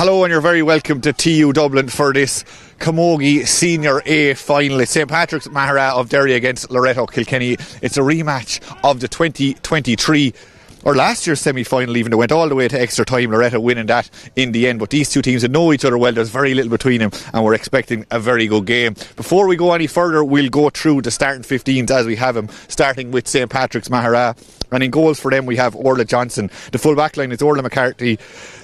Hello, and you're very welcome to TU Dublin for this Camogie Senior A final. It's St Patrick's Maghera of Derry against Loreto Kilkenny. It's a rematch of the 2023 or last year's semi-final, even. They went all the way to extra time, Loreto winning that in the end. But these two teams know each other well. There's very little between them, and we're expecting a very good game. Before we go any further, we'll go through the starting 15s as we have them, starting with St Patrick's Maghera. And in goals for them we have Orla Johnson. The full back line is Orla McCarthy.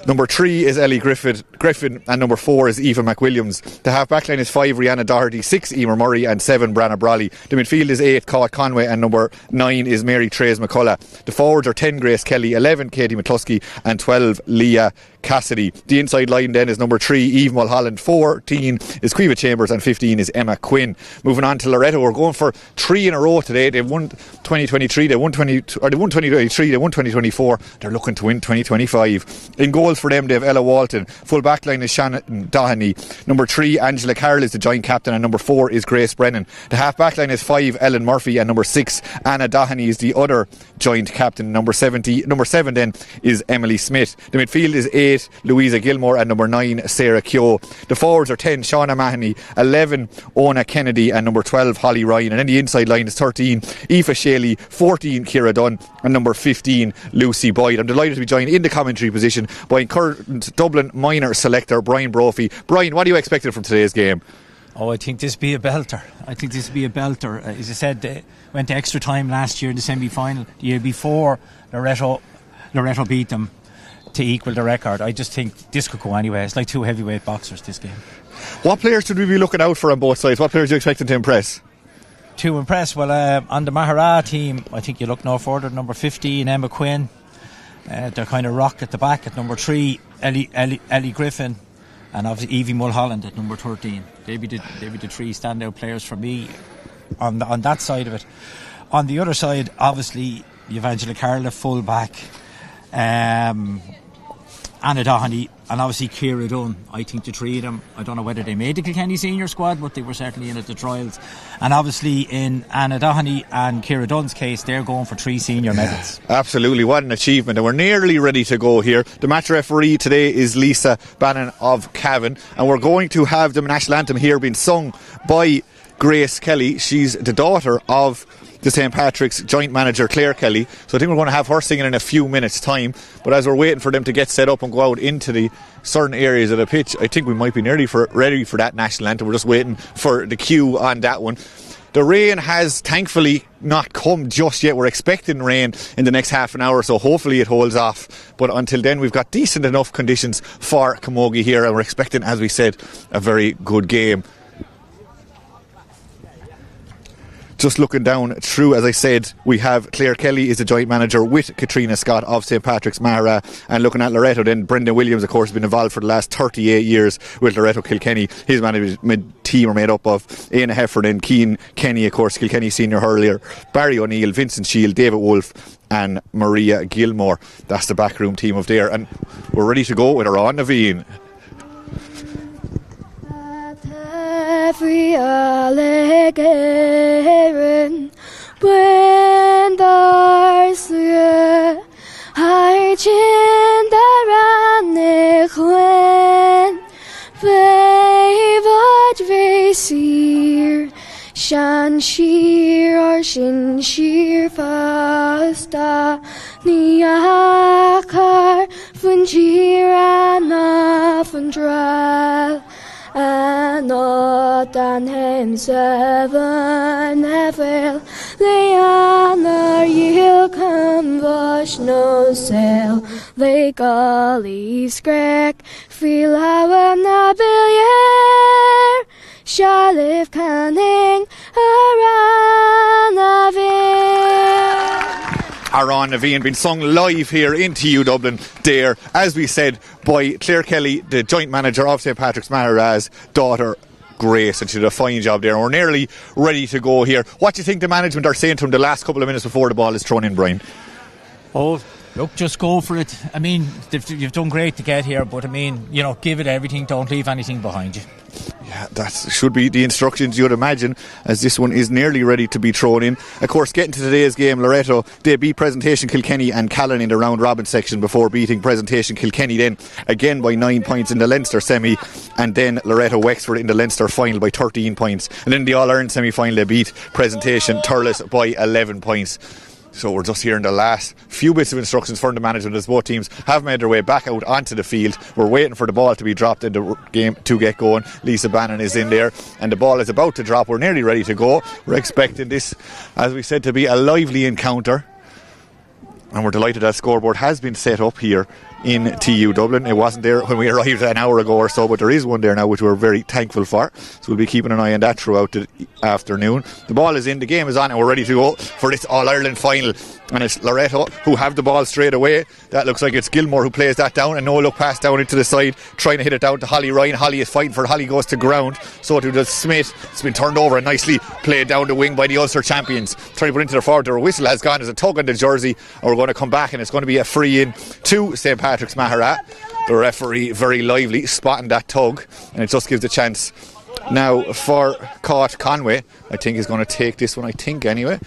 Number 3 is Ellie Griffin, and number 4 is Eva McWilliams. The half back line is 5 Rihanna Doherty, 6 Emer Murray, and 7 Branna Brawley. The midfield is 8 Caught Conway, and number 9 is Mary Trace McCullough. The forwards are 10 Grace Kelly, 11 Katie McCluskey, and 12 Leah Cassidy. The inside line then is number 3 Eve Mulholland, 14 is Quiva Chambers, and 15 is Emma Quinn. Moving on to Loreto, we're going for 3 in a row today. They've won 2023, they won 2023, they won 2024. They're looking to win 2025. In goals for them they have Ella Walton. Full back line is Shannon Doheny. Number 3 Angela Carroll is the joint captain, and number 4 is Grace Brennan. The half back line is 5 Ellen Murphy, and number 6 Anna Doheny is the other joint captain. Number 7 then is Emily Smith. The midfield is 8 Louisa Gilmore, and number 9 Sarah Keogh. The forwards are 10 Shauna Mahoney, 11 Ona Kennedy, and number 12 Holly Ryan. And then the inside line is 13 Aoife Shaley, 14 Ciara Dunn, and number 15 Lucy Boyd. I'm delighted to be joined in the commentary position by current Dublin minor selector Brian Brophy. Brian, what are you expecting from today's game? Oh, I think this will be a belter. As I said, they went to extra time last year in the semi-final. The year before, Loreto beat them to equal the record. I just think this could go anywhere. It's like two heavyweight boxers, this game. What players should we be looking out for on both sides? What players are you expecting to impress? To impress? Well, on the Maghera team, I think you look no further. Number 15, Emma Quinn. They're kind of rock at the back. At number 3, Ellie Griffin. And obviously Evie Mulholland at number 13. They'd be the 3 standout players for me on that side of it. On the other side, obviously, you've Angela Carroll at full back, Anna Doheny, and obviously Ciara Dunn. I think the 3 of them, I don't know whether they made the Kilkenny senior squad, but they were certainly in at the trials. And obviously in Anna Doheny and Ciara Dunn's case, they're going for 3 senior medals. Absolutely, what an achievement, and we're nearly ready to go here. The match referee today is Lisa Bannon of Cavan, and we're going to have the national anthem here being sung by Grace Kelly. She's the daughter of the St Patrick's joint manager Claire Kelly, so I think we're going to have her singing in a few minutes time. But as we're waiting for them to get set up and go out into the certain areas of the pitch, I think we might be ready for that national anthem. We're just waiting for the cue on that one. The rain has thankfully not come just yet. We're expecting rain in the next half an hour, so hopefully it holds off. But until then, we've got decent enough conditions for Camogie here, and we're expecting, as we said, a very good game. Just looking down through, as I said, we have Claire Kelly is the joint manager with Katrina Scott of St Patrick's Maghera, and looking at Loreto then, Brendan Williams of course has been involved for the last 38 years with Loreto Kilkenny. His management team are made up of Éanna Heffernan, Cian Kenny of course, Kilkenny senior hurler, Barry O'Neill, Vincent Shield, David Wolfe and Maria Gilmore. That's the backroom team of there, and we're ready to go with Ron Naveen. Every allegation when there's a high chin that when what we see shan sheer or shin sheer fasta niakar funjira fundra not an himself never Leanna you'll come wash no sail they gullies crack feel how na billier shall live canning around Aaron Naveen being sung live here in TU Dublin there, as we said, by Claire Kelly, the joint manager of St Patrick's Maghera's daughter Grace, and she did a fine job there, and we're nearly ready to go here. What do you think the management are saying to him the last couple of minutes before the ball is thrown in, Brian? Oh, look, just go for it. I mean, you've done great to get here, but I mean, give it everything, don't leave anything behind you. That should be the instructions you'd imagine, as this one is nearly ready to be thrown in. Of course, getting to today's game, Loreto, they beat Presentation Kilkenny and Callan in the round robin section before beating Presentation Kilkenny then again by 9 points in the Leinster semi, and then Loreto Wexford in the Leinster final by 13 points. And then the All-Ireland semi-final they beat Presentation Thurles by 11 points. So we're just hearing the last few bits of instructions from the management as both teams have made their way back out onto the field. We're waiting for the ball to be dropped in the game to get going. Lisa Bannon is in there and the ball is about to drop. We're nearly ready to go. We're expecting this, as we said, to be a lively encounter. And we're delighted that scoreboard has been set up here in TU Dublin. It wasn't there when we arrived an hour ago or so, but there is one there now, which we're very thankful for. So we'll be keeping an eye on that throughout the afternoon. The ball is in, the game is on, and we're ready to go for this All-Ireland final. And it's Loreto who have the ball straight away. That looks like it's Gilmore who plays that down, and no look pass down into the side, trying to hit it down to Holly Ryan. Holly is fighting for it. Holly goes to ground, so to does Smith. It's been turned over and nicely played down the wing by the Ulster champions. Trying to put into their forward. Their whistle has gone as a tug on the jersey, and we're going to come back, and it's going to be a free in to St. Patrick's Maghera. The referee very lively, spotting that tug, and it just gives a chance now for Caught Conway. I think he's going to take this one, anyway.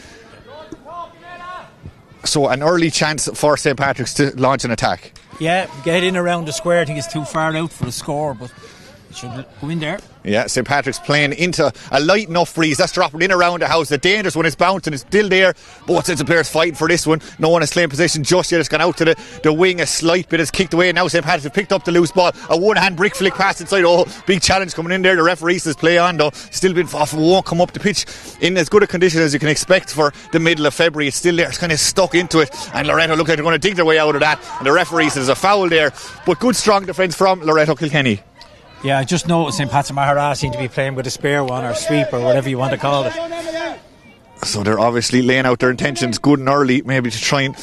So an early chance for St. Patrick's to launch an attack. Yeah, get in around the square. I think it's too far out for the score, but it should go in there. Yeah, St. Patrick's playing into a light enough breeze. That's dropping in around the house. The dangerous one is bouncing. It's still there. Both sets of players fighting for this one. No one has claimed position just yet. It's gone out to the wing. A slight bit is kicked away. Now St. Patrick's have picked up the loose ball. A one-hand brick flick pass inside. Oh, big challenge coming in there. The referee says play on though. Still been off. Won't come up the pitch in as good a condition as you can expect for the middle of February. It's still there. It's kind of stuck into it. And Loreto look like they're going to dig their way out of that. And the referee says a foul there. But good strong defence from Loreto Kilkenny. Yeah, I just noticed St. Pat's and Maghera seem to be playing with a spare one or sweep or whatever you want to call it. So they're obviously laying out their intentions good and early, maybe to try and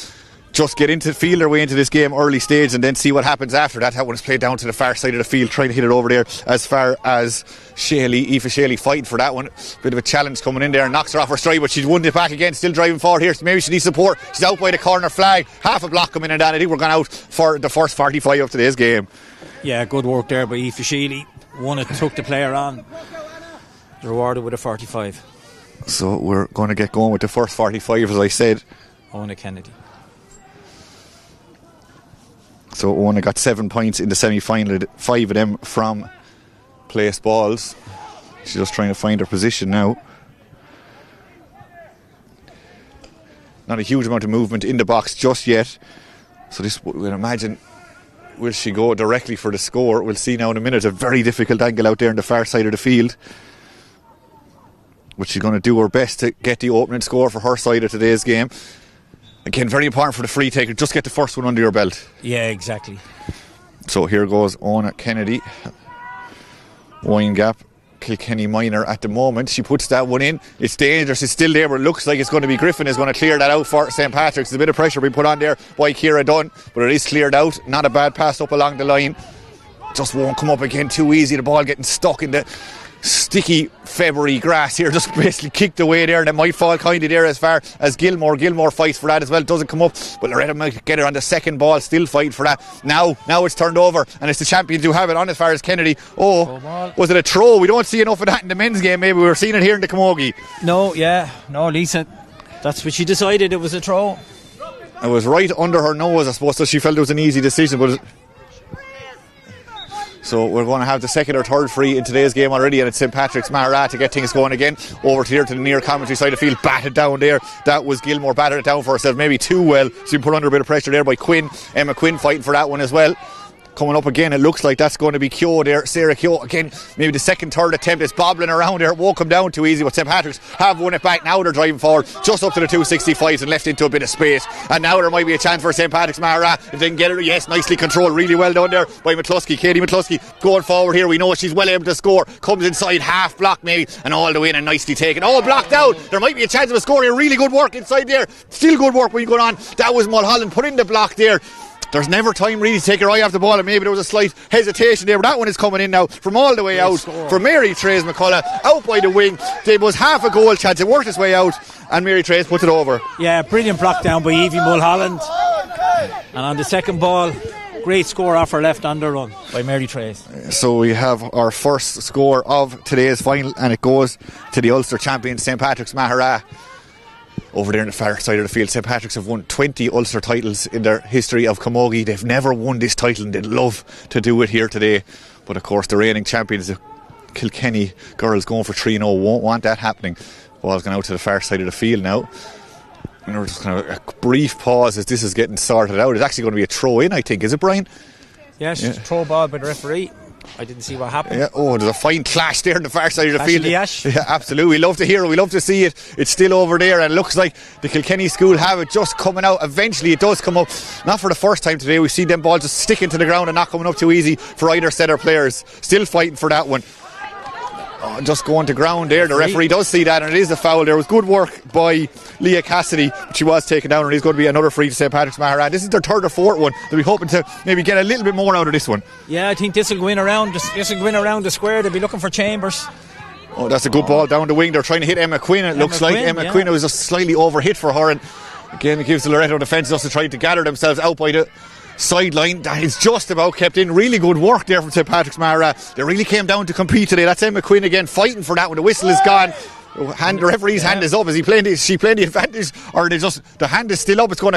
just get into feel their way into this game early stage and then see what happens after that. That one is played down to the far side of the field, trying to hit it over there as far as Sceilge. Aoife Sceilge fighting for that one. Bit of a challenge coming in there and knocks her off her stride, but she's won it back again, still driving forward here. So maybe she needs support. She's out by the corner flag. Half a block coming in, and I think we're going out for the first 45 of today's game. Yeah, good work there by Aoife Sceilge. One that took the player on. Rewarded with a 45. So we're going to get going with the first 45, as I said. Owen Kennedy. So Owen got 7 points in the semi-final, 5 of them from place balls. She's just trying to find her position now. Not a huge amount of movement in the box just yet. So this, we'll imagine, will she go directly for the score? We'll see now in a minute. A very difficult angle out there on the far side of the field. But she's going to do her best to get the opening score for her side of today's game. Again, very important for the free taker. Just get the first one under your belt. Yeah, exactly. So here goes Ona Kennedy. Wine gap. Kilkenny minor at the moment. She puts that one in. It's dangerous. It's still there, but it looks like it's going to be Griffin is going to clear that out for St. Patrick's. There's a bit of pressure being put on there by Ciara Dunn, but it is cleared out. Not a bad pass up along the line. Just won't come up again. Too easy. The ball getting stuck in the sticky February grass here, just basically kicked away there, and it might fall kindly there as far as Gilmore fights for that as well. Doesn't come up, but Loreto might get it on the second ball, still fight for that. Now it's turned over, and it's the champions who have it on as far as Kennedy. Was it a throw? We don't see enough of that in the men's game. Maybe we were seeing it here in the Camogie. No, Lisa, that's what she decided. It was a throw. It was right under her nose, I suppose, so she felt it was an easy decision, but so we're going to have the second or third free in today's game already, and it's St. Patrick's Maghera to get things going again. Over to here to the near commentary side of the field, batted down there. That was Gilmore, batted it down for herself, maybe too well. She's been put under a bit of pressure there by Quinn. Emma Quinn fighting for that one as well. Coming up again, it looks like that's going to be Keogh there. Sarah Keogh again, maybe the second, third attempt is bobbling around there. It won't come down too easy, but St. Patrick's have won it back. Now they're driving forward just up to the 265s and left into a bit of space. And now there might be a chance for St. Patrick's Maghera if they can get it. Yes, nicely controlled, really well done there by McCluskey. Katie McCluskey going forward here. We know she's well able to score. Comes inside, half block maybe, and all the way in and nicely taken. Oh, blocked out. There might be a chance of a score here. Really good work inside there. Still good work when you go on. That was Mulholland put in the block there. There's never time really to take your eye off the ball, and maybe there was a slight hesitation there, but that one is coming in now from all the way out for Mary Trace McCullough, out by the wing. There was half a goal chance. It worked its way out, and Mary Trace puts it over. Yeah, brilliant block down by Evie Mulholland. And on the second ball, great score off her left under run by Mary Trace. So we have our first score of today's final, and it goes to the Ulster champion St Patrick's Maghera. Over there on the far side of the field, St Patrick's have won 20 Ulster titles in their history of camogie. They've never won this title and they'd love to do it here today. But of course the reigning champions, the Kilkenny girls, going for 3-0, won't want that happening. Ball's gone out to the far side of the field now. And we're just kind of a brief pause as this is getting sorted out. It's actually going to be a throw in, I think, is it, Brian? Yes, yeah. Throw ball by the referee. I didn't see what happened. Yeah. Oh, there's a fine clash there on the far side of the field. Yash. Yeah, absolutely. We love to hear it. We love to see it. It's still over there, and it looks like the Kilkenny school have it just coming out. Eventually it does come up. Not for the first time today. We see them balls just sticking to the ground and not coming up too easy for either set of players. Still fighting for that one. Oh, just going to ground there. The referee does see that, and it is a foul. There was good work by Leah Cassidy. She was taken down, and it's going to be another free to St Patrick's Maghera. This is their third or fourth one. They'll be hoping to maybe get a little bit more out of this one. Yeah, I think this will go in around. This will go in around the square. They'll be looking for Chambers. Oh, that's a good ball down the wing. They're trying to hit Emma Quinn. It looks like Emma Quinn was just slightly overhit for her, and again it gives the Loreto defence just to try to gather themselves out by the sideline. That is just about kept in. Really good work there from St Patrick's Maghera. They really came down to compete today. That's Emma Quinn again fighting for that when the whistle is gone. The referee's hand is up. Is she playing the advantage, or the hand is still up? It's going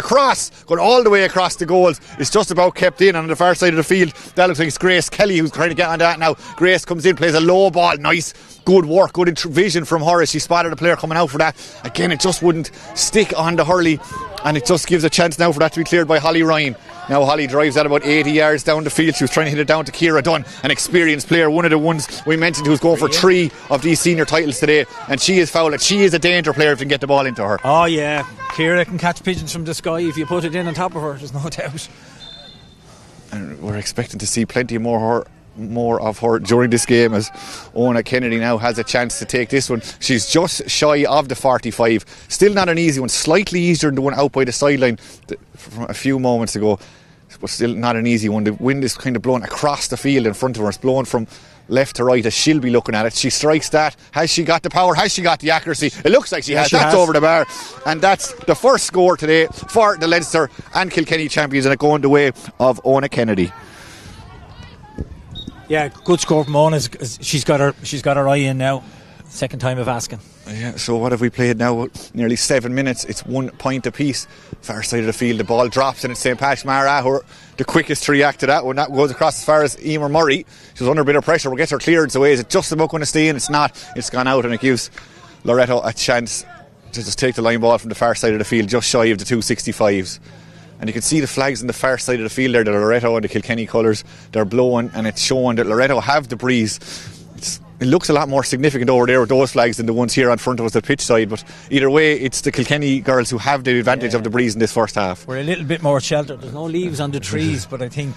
all the way across the goals. It's just about kept in on the far side of the field. That looks like it's Grace Kelly who's trying to get on that now. Grace comes in, plays a low ball. Nice, good work, good vision from her as she spotted a player coming out for that. Again, it just wouldn't stick on the hurley, and it just gives a chance now for that to be cleared by Holly Ryan. Now Holly drives at about 80 yards down the field. She was trying to hit it down to Ciara Dunn, an experienced player, one of the ones we mentioned who's going for 3 of these senior titles today, and she is fouled. She is a danger player if you can get the ball into her. Oh yeah, Ciara can catch pigeons from the sky if you put it in on top of her, there's no doubt. And we're expecting to see plenty more of her during this game, as Ona Kennedy now has a chance to take this one. She's just shy of the 45. Still not an easy one, slightly easier than the one out by the sideline from a few moments ago, but still not an easy one. The wind is kind of blowing across the field in front of her. It's blowing from left to right as she'll be looking at it. She strikes that. Has she got the power? Has she got the accuracy? It looks like she has. That's over the bar, and that's the first score today for the Leinster and Kilkenny champions, and it going the way of Ona Kennedy. Yeah, good score from Ona. She's got her eye in now. Second time of asking. Yeah, so what have we played now? Nearly 7 minutes. It's 1 point apiece. Far side of the field, the ball drops, and it's St Patrick's Maghera who are the quickest to react to that one. That goes across as far as Emer Murray. She's under a bit of pressure. We'll get her clearance away. Is it just about going to stay in? It's not. It's gone out, and it gives Loreto a chance to just take the line ball from the far side of the field, just shy of the 265s. And you can see the flags on the far side of the field there, the Loreto and the Kilkenny colours. They're blowing, and it's showing that Loreto have the breeze. It looks a lot more significant over there with those flags than the ones here on front of us, the pitch side. But either way, it's the Kilkenny girls who have the advantage of the breeze in this first half. We're a little bit more sheltered. There's no leaves on the trees, but I think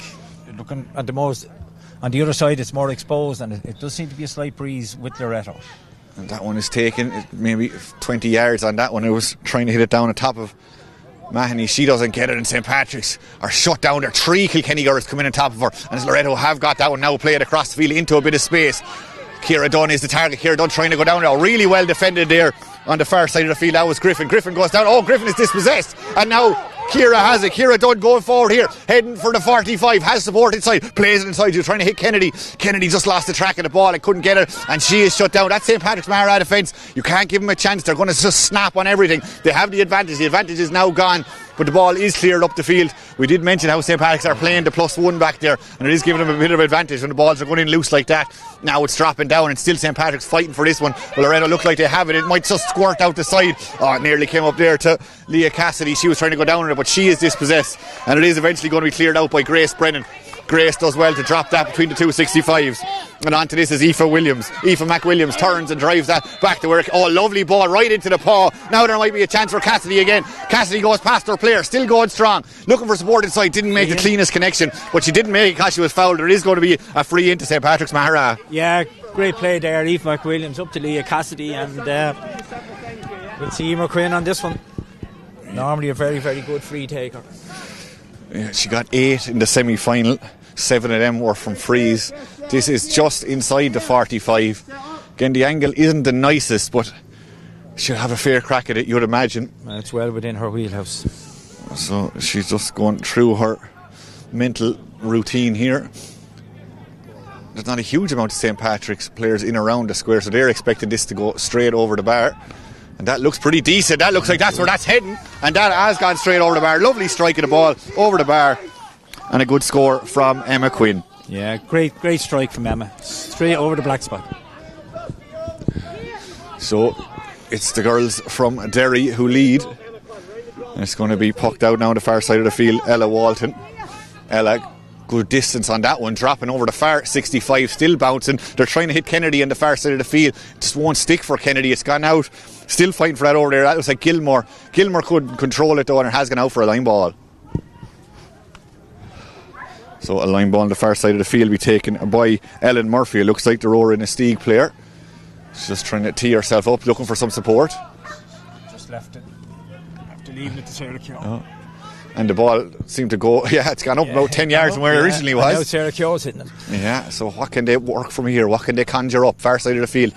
looking at on the other side, it's more exposed, and it does seem to be a slight breeze with Loreto. And that one is taken maybe 20 yards on that one. It was trying to hit it down on top of Mahoney. She doesn't get it, and St Patrick's are shut down there. 3 Kilkenny girls come in on top of her, and Loreto have got that one now played across the field into a bit of space. Ciara Dunn is the target. Ciara Dunn trying to go down there. Really well defended there on the far side of the field. That was Griffin. Griffin goes down. Oh, Griffin is dispossessed, and now Ciara has it. Ciara Dunn going forward here, heading for the 45, has support inside, plays it inside. She's trying to hit Kennedy. Kennedy just lost the track of the ball and couldn't get it, and she is shut down. That's St Patrick's Maghera defence. You can't give them a chance. They're going to just snap on everything. They have the advantage. The advantage is now gone, but the ball is cleared up the field. We did mention how St Patrick's are playing the +1 back there, and it is giving them a bit of advantage when the balls are going in loose like that. Now it's dropping down, and still St Patrick's fighting for this one. Well, Loreto look like they have it. It might just squirt out the side. Oh, it nearly came up there to Leah Cassidy. She was trying to go down on it, but she is dispossessed, and it is eventually going to be cleared out by Grace Brennan. Grace does well to drop that between the 265s, and onto this is Aoife McWilliams turns and drives that back to work. Oh, lovely ball right into the paw. Now there might be a chance for Cassidy again. Cassidy goes past her player, still going strong, looking for support inside. Didn't make the cleanest connection, but she didn't make it because she was fouled. There is going to be a free into St Patrick's Maghera. Yeah, great play there. Aoife McWilliams up to Leah Cassidy, and we'll see Emer Quinn on this one. Normally a very, very good free taker. Yeah, she got 8 in the semi-final. 7 of them were from frees. This is just inside the 45. Again, the angle isn't the nicest, but she'll have a fair crack at it, you'd imagine. It's well within her wheelhouse. So she's just going through her mental routine here. There's not a huge amount of St. Patrick's players in around the square, so they're expecting this to go straight over the bar. And that looks pretty decent. That looks like that's where that's heading. And that has gone straight over the bar. Lovely strike of the ball over the bar. And a good score from Emma Quinn. Yeah, great strike from Emma. Straight over the black spot. So it's the girls from Derry who lead. And it's going to be pucked out now on the far side of the field. Ella Walton. Ella, good distance on that one, dropping over the far 65, still bouncing. They're trying to hit Kennedy on the far side of the field. Just won't stick for Kennedy. It's gone out. Still fighting for that over there. That looks like Gilmore. Gilmore couldn't control it though, and it has gone out for a line ball. So a line ball on the far side of the field be taken by Ellen Murphy. It looks like the Rower in a Stieg player. She's just trying to tee herself up, looking for some support. Just left it. After leaving it to Sarah Keogh. Oh. And the ball seemed to go, it's gone up about 10 yards from where it originally was. Now Sarah Keogh's hitting it. Yeah, so what can they work from here? What can they conjure up? Far side of the field.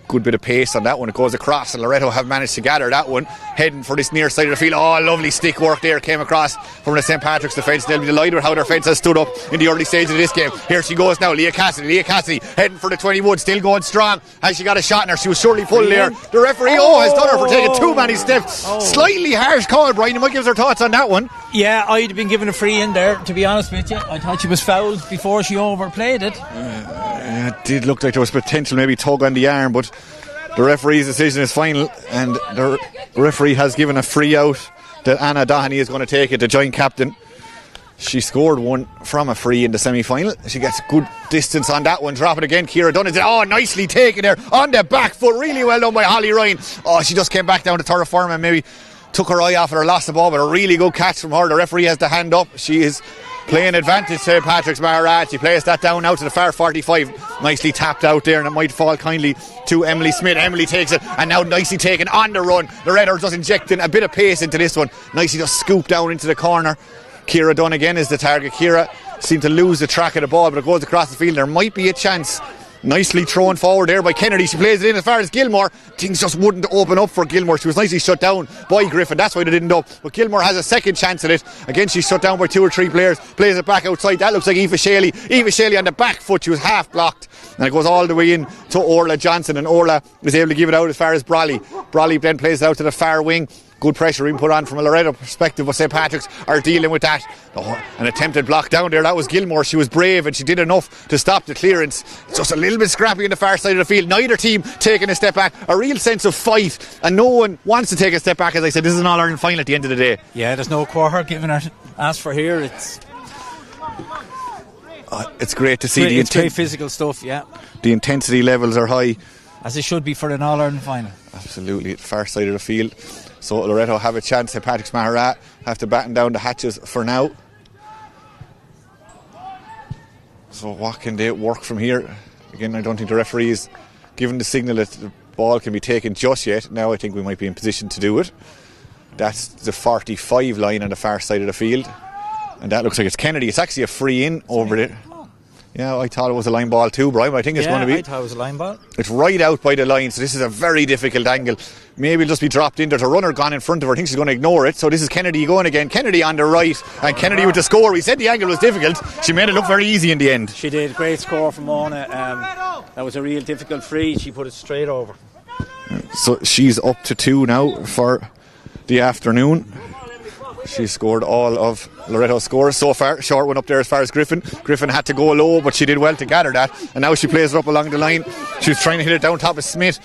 Good bit of pace on that one. It goes across, and Loreto have managed to gather that one. Heading for this near side of the field. Oh, lovely stick work there. Came across from the St. Patrick's defence. They'll be delighted with how their fence has stood up in the early stages of this game. Here she goes now. Leah Cassidy heading for the 21. Still going strong. Has she got a shot in her? She was surely pulled there. The referee, has done her for taking too many steps. Slightly harsh call, Brian. You might give us her thoughts on that one. Yeah, I'd have been given a free in there, to be honest with you. I thought she was fouled before she overplayed it. It did look like there was potential, maybe tug on the arm, but the referee's decision is final, and the referee has given a free out that Anna Doheny is going to take it, the joint captain. She scored one from a free in the semi-final. She gets good distance on that one. Drop it again. Ciara Dunn is nicely taken there on the back foot. Really well done by Holly Ryan. She just came back down to third form and maybe took her eye off it or lost the ball, but a really good catch from her. The referee has the hand up. She is playing advantage to Patrick's Maghera. She plays that down now to the far 45. Nicely tapped out there, and it might fall kindly to Emily Smith. Emily takes it, and now nicely taken on the run. The Red are just injecting a bit of pace into this one. Nicely just scooped down into the corner. Ciara Dunn again is the target. Ciara seemed to lose the track of the ball, but it goes across the field. There might be a chance. Nicely thrown forward there by Kennedy. She plays it in as far as Gilmore. Things just wouldn't open up for Gilmore. She was nicely shut down by Griffin. That's why they didn't up. But Gilmore has a second chance at it. Again, she's shut down by 2 or 3 players. Plays it back outside. That looks like Aoife Shaley. Aoife Shaley on the back foot. She was half blocked. And it goes all the way in to Orla Johnson. And Orla is able to give it out as far as Brawley. Brawley then plays it out to the far wing. Good pressure being put on from a Loreto perspective, but St. Patrick's are dealing with that. An attempted block down there. That was Gilmore. She was brave and she did enough to stop the clearance. Just a little bit scrappy on the far side of the field. Neither team taking a step back. A real sense of fight, and no one wants to take a step back. As I said, this is an All-Ireland final at the end of the day. Yeah, there's no quarter given her asked for here. It's great to see it's great physical stuff. Yeah, the intensity levels are high, as it should be for an All-Ireland final. Absolutely, at the far side of the field. So Loreto have a chance. St. Patrick's Maghera have to batten down the hatches for now. So what can they work from here? Again, I don't think the referee is given the signal that the ball can be taken just yet. Now I think we might be in position to do it. That's the 45 line on the far side of the field. And that looks like it's Kennedy. It's actually a free in over there. Yeah, I thought it was a line ball too, Brian, but I think it's going to be. I thought it was a line ball. It's right out by the line, so this is a very difficult angle. Maybe it'll just be dropped in. There's a runner gone in front of her. I think she's going to ignore it. So this is Kennedy going again. Kennedy on the right, and Kennedy with the score. We said the angle was difficult. She made it look very easy in the end. She did. Great score from Mona. That was a real difficult free. She put it straight over. So she's up to 2 now for the afternoon. She scored all of Loreto's scores so far. Short one up there as far as Griffin. Griffin had to go low, but she did well to gather that. And now she plays it up along the line. She was trying to hit it down top of Smith.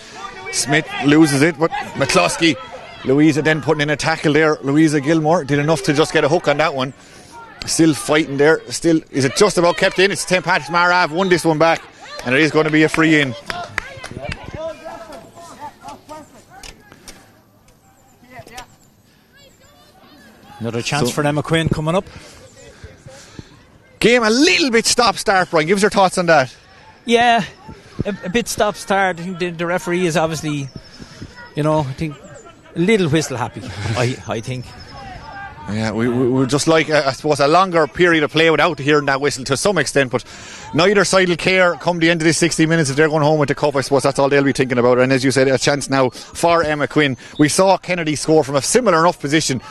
Smith loses it, but McCluskey. Louisa then putting in a tackle there. Louisa Gilmore did enough to just get a hook on that one. Still fighting there. Still, is it just about kept in? It's St. Patrick's Maghera have won this one back. And it is going to be a free in. Another chance for Emma Quinn coming up. Game a little bit stop-start, Brian. Give us your thoughts on that. Yeah, a bit stop-start. I think the referee is obviously, I think a little whistle happy, I think. Yeah, we were just like, I suppose, a longer period of play without hearing that whistle to some extent, but neither side will care come the end of this 60 minutes if they're going home with the cup. I suppose that's all they'll be thinking about. And as you said, a chance now for Emma Quinn. We saw Kennedy score from a similar enough position.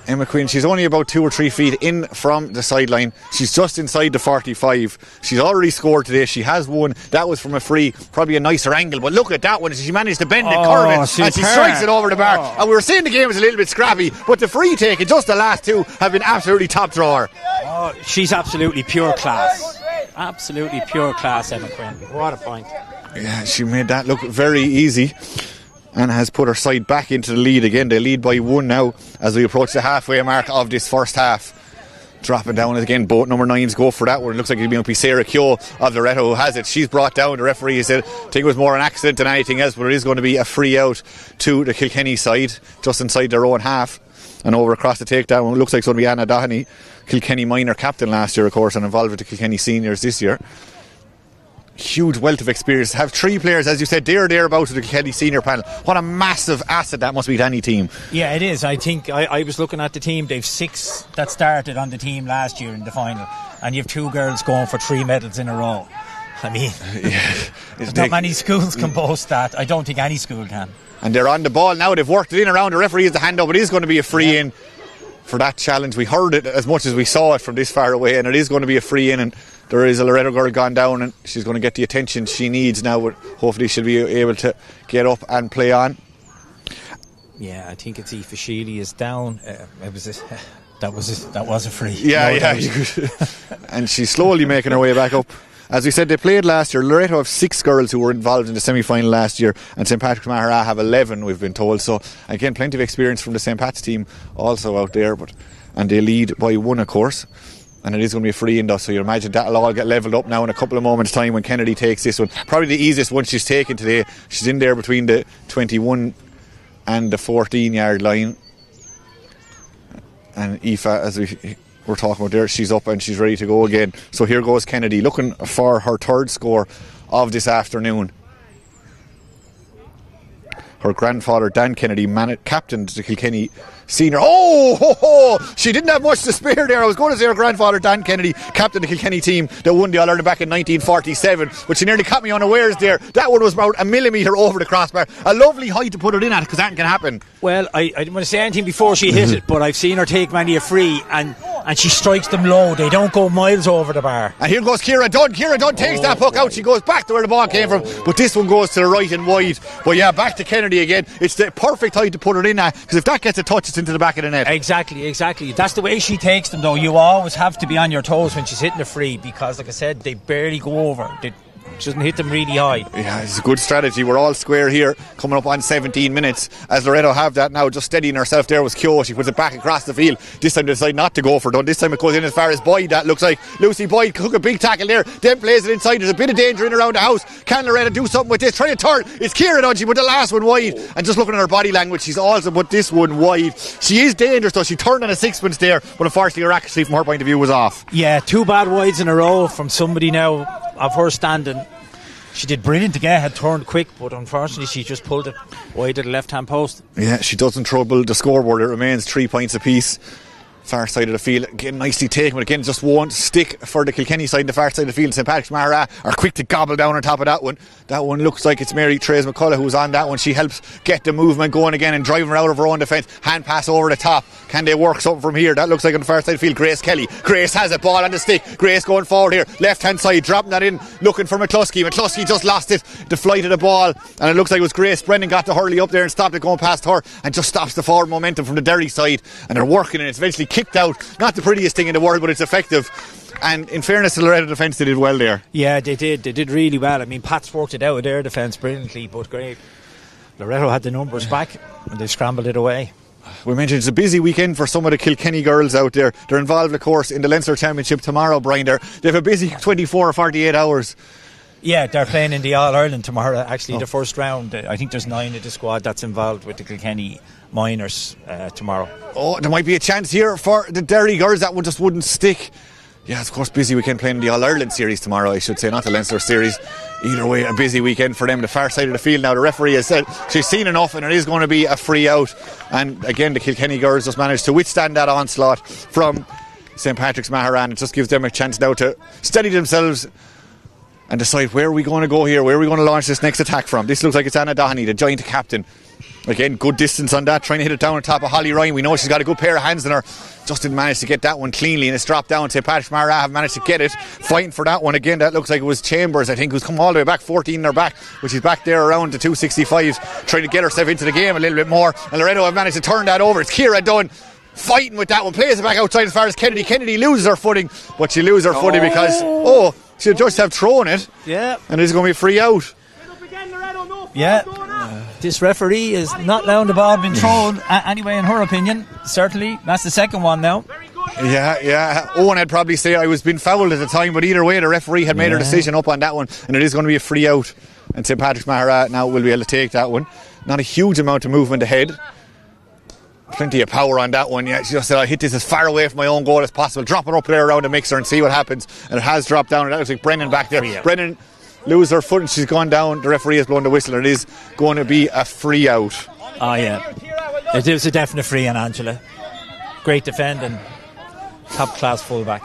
Emma Quinn, she's only about 2 or 3 feet in from the sideline. She's just inside the 45. She's already scored today. She has won. That was from a free, probably a nicer angle. But look at that one. She managed to bend it, curve it, and she strikes it over the bar. And we were saying the game was a little bit scrappy, but the free take and just the last two have been absolutely top drawer. Oh, she's absolutely pure class. Absolutely pure class, Emma Quinn. What a point. Yeah, she made that look very easy and has put her side back into the lead again. They lead by 1 now as we approach the halfway mark of this first half. Dropping down again, both number 9s go for that one. It looks like it'll be Sarah Keogh of Loreto who has it. She's brought down. The referee said, I think it was more an accident than anything else, but it is going to be a free out to the Kilkenny side, just inside their own half. And over across the takedown, it looks like it's going to be Anna Dohenny, Kilkenny minor captain last year, of course, and involved with the Kilkenny seniors this year. Huge wealth of experience. Have 3 players, as you said, thereabouts of the Kilkenny senior panel. What a massive asset that must be to any team. Yeah, it is. I think I was looking at the team. They've 6 that started on the team last year in the final, and you have 2 girls going for 3 medals in a row. I mean, not many schools can boast that. I don't think any school can. And they're on the ball now. They've worked it in around. The referee has the hand up. It is going to be a free in for that challenge. We heard it as much as we saw it from this far away, and it is going to be a free in. And there is a Loreto girl gone down, and she's going to get the attention she needs now. But hopefully she'll be able to get up and play on. Yeah, I think it's Aoife Sheely is down. That was a free. Yeah. And she's slowly making her way back up. As we said, they played last year. Loreto have 6 girls who were involved in the semi-final last year, and St Patrick's Maghera have 11, we've been told. So again, plenty of experience from the St Pat's team also out there, and they lead by 1, of course. And it is going to be a free in, though, so you imagine that'll all get levelled up now in a couple of moments' time when Kennedy takes this one. Probably the easiest one she's taken today. She's in there between the 21 and the 14-yard line. And Aoife, as we're talking about there, she's up and she's ready to go again. So here goes Kennedy looking for her 3rd score of this afternoon. Her grandfather Dan Kennedy captained the Kilkenny senior. She didn't have much to spare there. I was going to say her grandfather Dan Kennedy captained the Kilkenny team that won the All-Ireland back in 1947, but she nearly caught me unawares there. That one was about a millimetre over the crossbar. A lovely height to put it in at, because that can happen. Well, I didn't want to say anything before she hit it, but I've seen her take many a free, and she strikes them low. They don't go miles over the bar. And here goes Ciara Dunn. Ciara Dunn takes that puck out. She goes back to where the ball came from, but this one goes to the right and wide. But yeah, back to Kennedy again. It's the perfect height to put it in at, because if that gets a touch, it's into the back of the net. Exactly. That's the way she takes them, though. You always have to be on your toes when she's hitting the free, because, like I said, they barely go over. She doesn't hit them really high. Yeah, it's a good strategy. We're all square here, coming up on 17 minutes. As Loreto have that now, just steadying herself there was Keogh. She puts it back across the field. This time they decide not to go for it. This time it goes in as far as Boyd. That looks like Lucy Boyd took a big tackle there, then plays it inside. There's a bit of danger in around the house. Can Loreto do something with this? Trying to turn. It's Ciara Dunn. She put the last one wide. And just looking at her body language, she's also put this one wide. She is dangerous, though. She turned on a sixpence there, but unfortunately her accuracy from her point of view was off. Yeah, 2 bad wides in a row from somebody now of her standing. She did brilliant again, had turned quick, but unfortunately she just pulled it wide to the left-hand post. Yeah, she doesn't trouble the scoreboard. It remains 3 points apiece. Far side of the field, again nicely taken, but again just won't stick for the Kilkenny side. The far side of the field, St Patrick's Maghera are quick to gobble down on top of that one. That one looks like it's Mary Therese McCullough who's on that one. She helps get the movement going again and driving her out of her own defence. Hand pass over the top. Can they work something from here? That looks like on the far side of the field, Grace Kelly. Grace has a ball on the stick. Grace going forward here, left hand side, dropping that in, looking for McCluskey. McCluskey just lost it, the flight of the ball, and it looks like it was Grace. Brendan got to Hurley up there and stopped it going past her, and just stops the forward momentum from the Derry side, and they're working, and it's eventually kicked out. Not the prettiest thing in the world, but it's effective. And in fairness to the Loreto defence, they did well there. Yeah, they did really well. I mean, Pat's worked it out with their defence brilliantly, but great. Loreto had the numbers back and they scrambled it away. We mentioned it's a busy weekend for some of the Kilkenny girls out there. They're involved, of course, in the Leinster Championship tomorrow, Brian. They have a busy 24 or 48 hours. Yeah, they're playing in the All-Ireland tomorrow. Actually, the first round, I think there's 9 of the squad that's involved with the Kilkenny minors tomorrow. Oh, there might be a chance here for the Derry girls. That one just wouldn't stick. Yeah, of course, busy weekend playing the All-Ireland series tomorrow, I should say, not the Leinster series. Either way, a busy weekend for them. The far side of the field now, the referee has said she's seen enough and it is going to be a free out. And again, the Kilkenny girls just managed to withstand that onslaught from St Patrick's Maghera, and it just gives them a chance now to steady themselves and decide where are we going to go here, where are we going to launch this next attack from. This looks like it's Anna Dohenny, the joint captain Again, good distance on that, trying to hit it down on top of Holly Ryan. We know she's got a good pair of hands in her. Just didn't manage to get that one cleanly, and it's dropped down. St. Patrick's Maghera have managed to get it. Fighting for that one again. That looks like it was Chambers, I think, who's come all the way back, 14 in her back, which is back there around the 265s, trying to get herself into the game a little bit more. And Loreto have managed to turn that over. It's Ciara Dunn fighting with that one, plays it back outside as far as Kennedy. Kennedy loses her footing, but she loses her footing because she'll just have thrown it. Yeah. And it's going to be free out. Yeah. This referee is not allowing the ball being thrown anyway, in her opinion. Certainly, that's the second one now. Yeah. Owen had probably say I was being fouled at the time, but either way, the referee had made her decision up on that one, and it is going to be a free out. And St. Patrick's Maghera now will be able to take that one. Not a huge amount of movement ahead. Plenty of power on that one. Yeah, she just said, I hit this as far away from my own goal as possible. Drop it up there around the mixer and see what happens. And it has dropped down. And that looks like Brennan back there. Yeah. Brennan loses her foot and she's gone down. The referee has blown the whistle and it is going to be a free out. Oh, yeah. It is a definite free on Angela. Great defending. Top class fullback.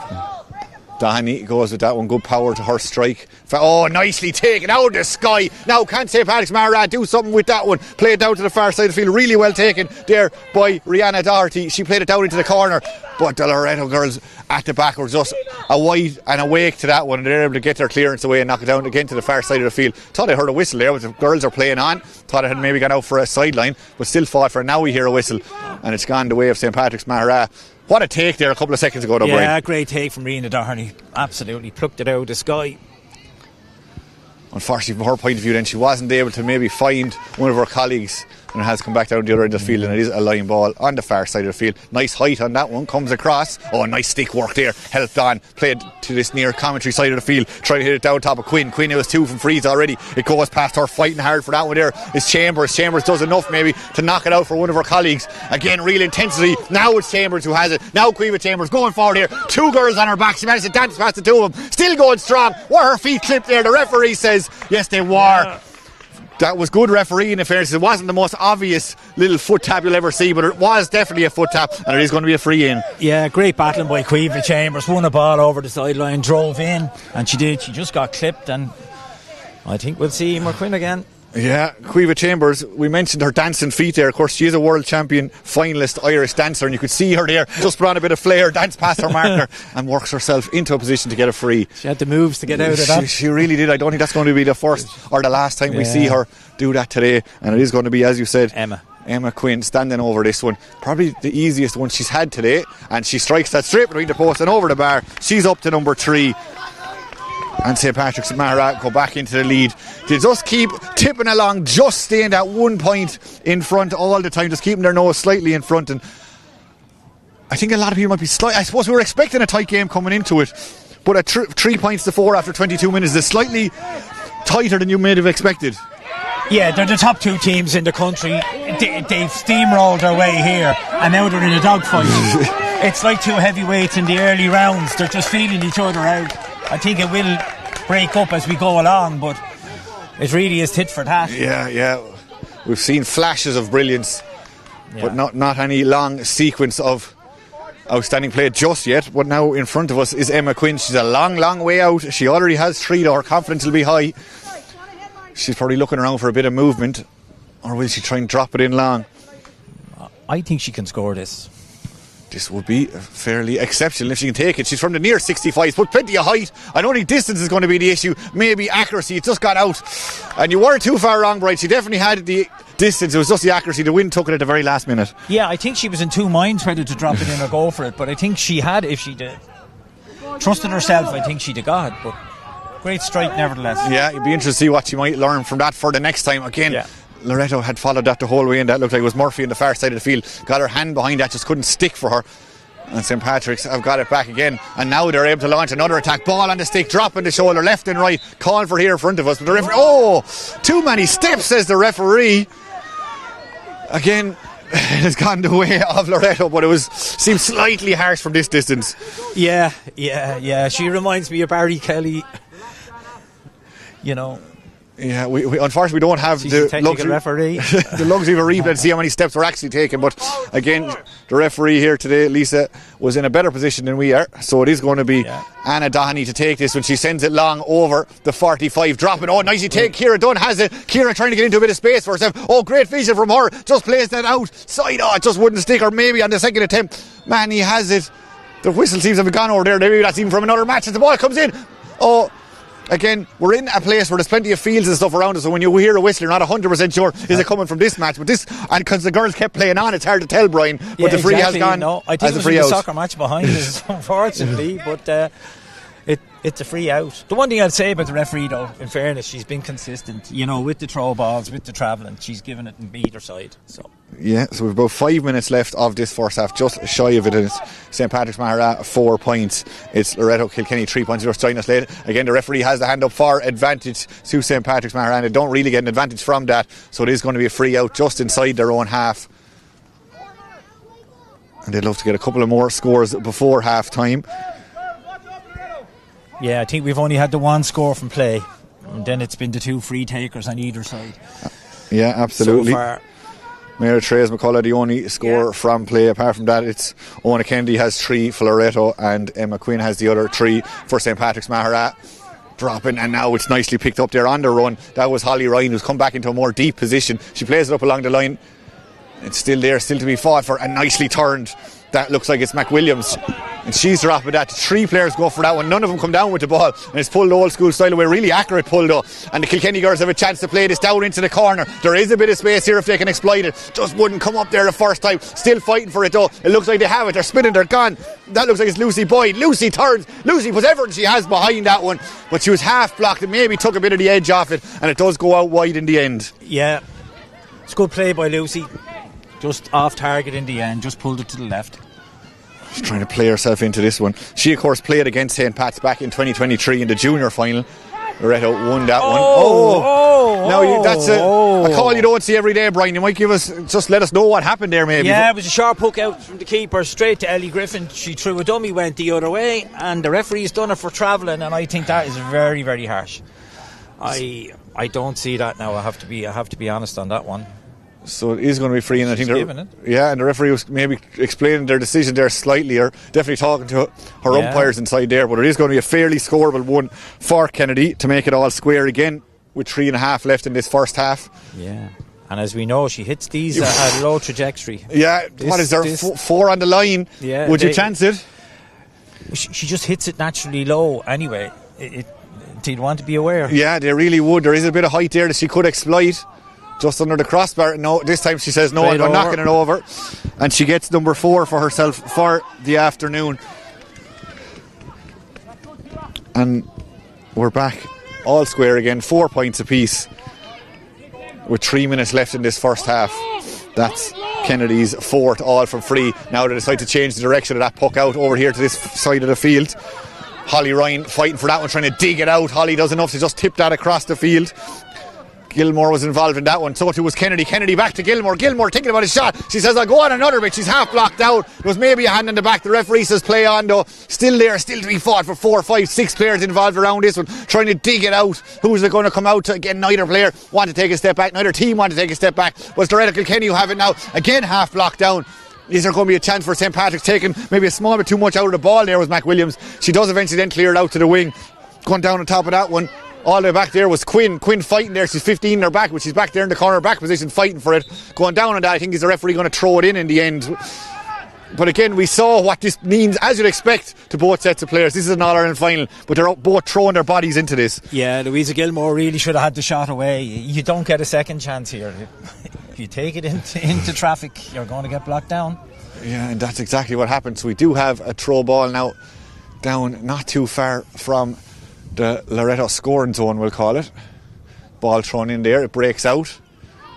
Doheny goes with that one. Good power to her strike. Nicely taken out of the sky. Now can't St. Patrick's Maghera do something with that one. Play it down to the far side of the field. Really well taken there by Rihanna Doherty. She played it down into the corner, but the Loreto girls at the back were just a wide and awake to that one, and they're able to get their clearance away and knock it down again to the far side of the field. Thought I heard a whistle there, but the girls are playing on. Thought I had maybe gone out for a sideline, but still fought for it. Now we hear a whistle and it's gone the way of St. Patrick's Maghera. What a take there a couple of seconds ago, though, Brian. Yeah, great take from Rihanna Doherty. Absolutely plucked it out of the sky. Unfortunately, from her point of view, then she wasn't able to maybe find one of her colleagues, and it has come back down the other end of the field, and it is a line ball on the far side of the field. Nice height on that one, comes across. Nice stick work there, helped on, played to this near commentary side of the field, trying to hit it down top of Quinn. It was 2 from freeze already. It goes past her, fighting hard for that one there is Chambers. Chambers does enough maybe to knock it out for one of her colleagues. Again, real intensity. Now it's Chambers who has it. Now Quiva Chambers going forward here. 2 girls on her back. She managed to dance past the 2 of them. Still going strong. Were her feet clipped there? The referee says yes, they were. Yeah. That was good refereeing, in fairness. It wasn't the most obvious little foot tap you'll ever see, but it was definitely a foot tap, and it is going to be a free in. Yeah, great battling by Quiva Chambers. Won a ball over the sideline, drove in, and she did. She just got clipped, and I think we'll see McQuinn again. Yeah, Quiva Chambers, we mentioned her dancing feet there. Of course, she is a world champion finalist Irish dancer, and you could see her there, just put on a bit of flair, dance past her marker, and works herself into a position to get a free. She had the moves to get out of that. She really did. I don't think that's going to be the first or the last time we see her do that today, and it is going to be, as you said, Emma Quinn standing over this one. Probably the easiest one she's had today, and she strikes that straight between the post and over the bar. She's up to number 3. And St. Patrick's Maghera go back into the lead. They just keep tipping along, just staying at 1 point in front all the time, just keeping their nose slightly in front. And I think a lot of people might be I suppose we were expecting a tight game coming into it, but at 3 points to 4 after 22 minutes is slightly tighter than you may have expected. Yeah, they're the top 2 teams in the country. They've steamrolled their way here, and now they're in a dogfight. It's like 2 heavyweights in the early rounds. They're just feeling each other out. I think it will break up as we go along, but it really is tit for tat. Yeah. We've seen flashes of brilliance, but not any long sequence of outstanding play just yet. But now in front of us is Emma Quinn. She's a long way out. She already has 3, though. Her confidence will be high. She's probably looking around for a bit of movement, or will she try and drop it in long? I think she can score this. This would be fairly exceptional if she can take it. She's from the near 65s, but plenty of height. I don't think distance is going to be the issue. Maybe accuracy. It just got out. And you weren't too far wrong, Bright. She definitely had the distance. It was just the accuracy. The wind took it at the very last minute. Yeah, I think she was in 2 minds whether to drop it in or go for it. But I think she had, if she'd trusted herself, I think she'd have got it. But great strike nevertheless. Yeah, you'd be interested to see what she might learn from that for the next time. Again, Loreto had followed that the whole way, and that looked like it was Murphy on the far side of the field. Got her hand behind that, just couldn't stick for her. And St. Patrick's have got it back again, and now they're able to launch another attack. Ball on the stick, dropping the shoulder, left and right. Calling for here in front of us, but the referee, too many steps, says the referee. Again, it has gone the way of Loreto, but it seemed slightly harsh from this distance. Yeah. She reminds me of Barry Kelly. You know, Yeah, we unfortunately don't have the luxury, referee. the luxury of a replay to see how many steps were actually taken. But again, the referee here today, Lisa, was in a better position than we are. So it is going to be Anna Doheny to take this when she sends it long over the 45, dropping. Oh, nicely take. Ciara Dunn has it. Ciara trying to get into a bit of space for herself. Oh, great vision from her. Just plays that out. Side. Oh, it just wouldn't stick. Or maybe on the second attempt, man, he has it. The whistle seems to have gone over there. Maybe that's even from another match as the ball comes in. Oh. Again, we're in a place where there's plenty of fields and stuff around us, so when you hear a whistle, you're not 100% sure is it coming from this match. But this, and because the girls kept playing on, it's hard to tell, Brian. But the free has gone. No, I think it was a soccer match behind us, unfortunately. But it's a free out. The one thing I'd say about the referee, though, in fairness, she's been consistent. You know, with the throw balls, with the travelling, she's given it on either side. So we've about 5 minutes left of this first half, just shy of it. It's St. Patrick's Maghera 4 points. It's Loreto Kilkenny 3 points. Just join us later. Again, the referee has the hand up for advantage to St. Patrick's Maghera, and they don't really get an advantage from that. So it is going to be a free out just inside their own half. And they'd love to get a couple of more scores before half time. Yeah, I think we've only had the one score from play, and then it's been the 2 free takers on either side. Yeah, absolutely. So far. Mary Therese McCullough, the only score from play. Apart from that, it's Owen Kennedy has 3 for Loreto, and Emma Quinn has the other 3 for St. Patrick's Maghera. Dropping, and now it's nicely picked up there on the run. That was Holly Ryan, who's come back into a more deep position. She plays it up along the line. It's still there, still to be fought for, and nicely turned. That looks like it's McWilliams, and she's dropping that. 3 players go for that one. None of them come down with the ball, and it's pulled the old school style away. Really accurate pull though, and the Kilkenny girls have a chance to play this down into the corner. There is a bit of space here if they can exploit it. Just wouldn't come up there the first time. Still fighting for it though. It looks like they have it. They're spinning. They're gone. That looks like it's Lucy Boyd. Lucy turns. Lucy puts everything she has behind that one, but she was half blocked and maybe took a bit of the edge off it, and it does go out wide in the end. Yeah, it's good play by Lucy. Just off target in the end. Just pulled it to the left. She's trying to play herself into this one. She, of course, played against St. Pat's back in 2023 in the junior final. Loreto won that one. Now that's a call you don't see every day, Brian. You might just let us know what happened there, maybe. Yeah, it was a sharp hook out from the keeper straight to Ellie Griffin. She threw a dummy, went the other way, and the referee's done it for travelling, and I think that is very, very harsh. I don't see that now. I have to be honest on that one. So it is going to be free, and I think and the referee was maybe explaining their decision there slightly, or definitely talking to her umpires inside there. But it is going to be a fairly scoreable one for Kennedy to make it all square again with 3.5 left in this first half. Yeah, and as we know, she hits these at a low trajectory. Yeah, what is there? 4 on the line? Yeah, would you chance it? She just hits it naturally low anyway. You'd want to be aware. Yeah, they really would. There is a bit of height there that she could exploit. Just under the crossbar. No, this time she says no, I'm knocking it over, and she gets number 4 for herself for the afternoon. And we're back all square again, 4 points apiece with 3 minutes left in this first half. That's Kennedy's 4th, all from free. Now they decide to change the direction of that puck out over here to this side of the field. Holly Ryan fighting for that one, trying to dig it out. Holly does enough to just tip that across the field. Gilmore was involved in that one, so too was Kennedy. Kennedy back to Gilmore. Gilmore thinking about his shot. She says, I'll go on another bit. She's half blocked out. There was maybe a hand in the back. The referee says play on though. Still there, still to be fought for 4, 5, 6 players involved around this one, trying to dig it out. Who's it going to come out to? Again, neither player want to take a step back. Neither team want to take a step back. But it's Loreto Kilkenny who have it now. Again, half blocked down. Is there going to be a chance for St. Patrick's taking maybe a small bit too much out of the ball there was McWilliams. She does eventually then clear it out to the wing. Going down on top of that one. All the way back there was Quinn. Quinn fighting there. She's 15 in her back, but she's back there in the corner back position fighting for it. Going down on that, I think is the referee going to throw it in the end. But again, we saw what this means, as you'd expect, to both sets of players. This is an All-Ireland final, but they're both throwing their bodies into this. Yeah, Louisa Gilmore really should have had the shot away. You don't get a second chance here. If you take it into traffic, you're going to get blocked down. Yeah, and that's exactly what happened. So we do have a throw ball now down not too far from the Loreto scoring zone, we'll call it. Ball thrown in there, it breaks out.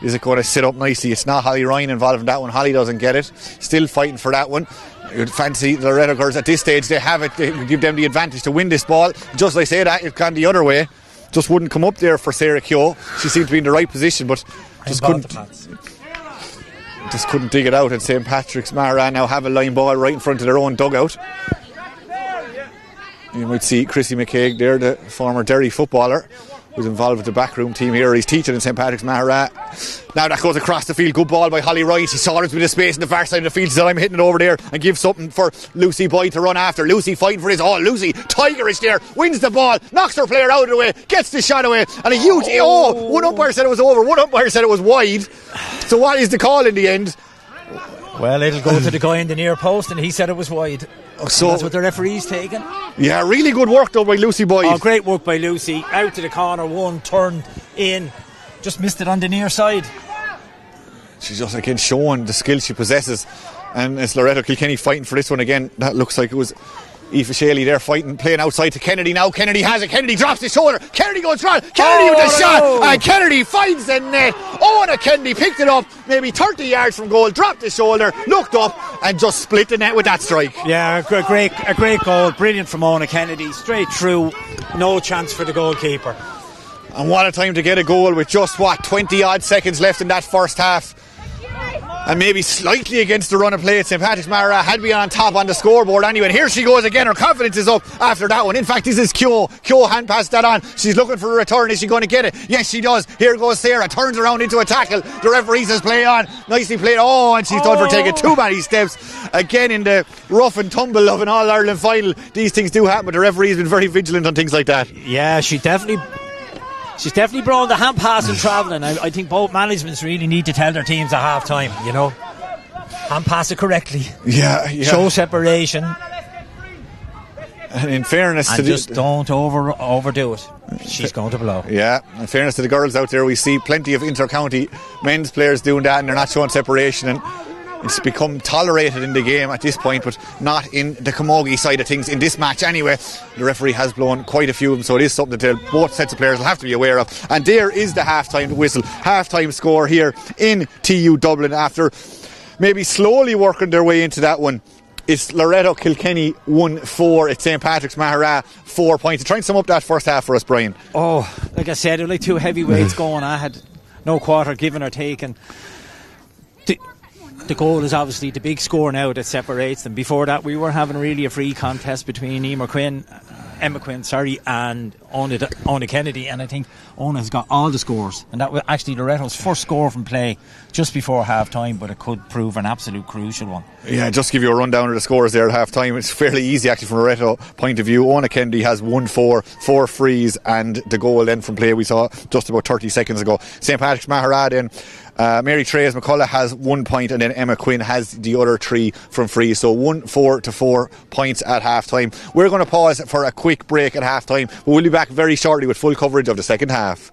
Is it going to sit up nicely? It's not Holly Ryan involved in that one. Holly doesn't get it. Still fighting for that one. You'd fancy the Loreto girls at this stage, they have it. They give them the advantage to win this ball. Just like I say that, it's gone the other way. Just wouldn't come up there for Sarah Keogh. She seemed to be in the right position, but just couldn't dig it out. And St. Patrick's Maghera now have a line ball right in front of their own dugout. You might see Chrissy McCaig there, the former Derry footballer, who's involved with the backroom team here. He's teaching in St Patrick's Maghera. Now that goes across the field. Good ball by Holly Wright. He saw there's a bit of space in the far side of the field. He said, I'm hitting it over there and give something for Lucy Boyd to run after. Lucy fighting for his. Oh, Lucy, tigerish there. Wins the ball. Knocks her player out of the way. Gets the shot away. And a huge... Oh, one umpire said it was over. One umpire said it was wide. So what is the call in the end? Well, it'll go to the guy in the near post, and he said it was wide. So that's what the referee's taken. Yeah, really good work though by Lucy Boyd. Oh, great work by Lucy. Out to the corner, one turned in, just missed it on the near side. She's just again showing the skill she possesses, and it's Loreto Kilkenny fighting for this one again. That looks like it was Aoife Sceilge there fighting, playing outside to Kennedy now. Kennedy has it. Kennedy drops his shoulder. Kennedy goes strong. Kennedy with the shot, and Kennedy finds the net. Owen Kennedy picked it up, maybe 30 yards from goal, dropped his shoulder, looked up, and just split the net with that strike. Yeah, a great goal, brilliant from Owen Kennedy, straight through, no chance for the goalkeeper. And what a time to get a goal with just 20 odd seconds left in that first half. And maybe slightly against the run of play at St Patrick's Maghera had been on top on the scoreboard anyway. And here she goes again. Her confidence is up after that one. In fact, this is Kyo. Kyo hand passed that on. She's looking for a return. Is she going to get it? Yes, she does. Here goes Sarah. Turns around into a tackle. The referee says play on. Nicely played. Oh, and she's done for taking too many steps. Again, in the rough and tumble of an All-Ireland final, these things do happen, but the referee has been very vigilant on things like that. Yeah, she's definitely brought the hand pass and travelling. I think both managements really need to tell their teams at half time, you know. Hand pass it correctly. Yeah. Show separation. And in fairness and to just don't overdo it. She's going to blow. Yeah, in fairness to the girls out there, we see plenty of inter-county men's players doing that, and they're not showing separation, and it's become tolerated in the game at this point, but not in the Camogie side of things in this match anyway. The referee has blown quite a few of them, so it is something that both sets of players will have to be aware of. And there is the half-time whistle, half-time score here in TU Dublin after maybe slowly working their way into that one. It's Loreto Kilkenny 1-4 at St Patrick's Maghera, 4 points. Try and sum up that first half for us, Brian. Oh, like I said, there were like two heavyweights going. I had no quarter given or taken. The goal is obviously the big score now that separates them. Before that, we were having really a free contest between Emma Quinn, and Ona Kennedy, and I think Ona has got all the scores, and that was actually Loreto's first score from play just before half time, but it could prove an absolute crucial one. Yeah, just give you a rundown of the scores there at half time. It's fairly easy actually from a Loreto point of view. Ona Kennedy has 1-4, 4 frees, and the goal then from play we saw just about 30 seconds ago. St Patrick's Maghera then, Mary Treyes McCullough has 1 point, and then Emma Quinn has the other 3 from free. So 1-4 to 4 points at half time. We're going to pause for a quick break at half time, but we'll be back very shortly with full coverage of the second half.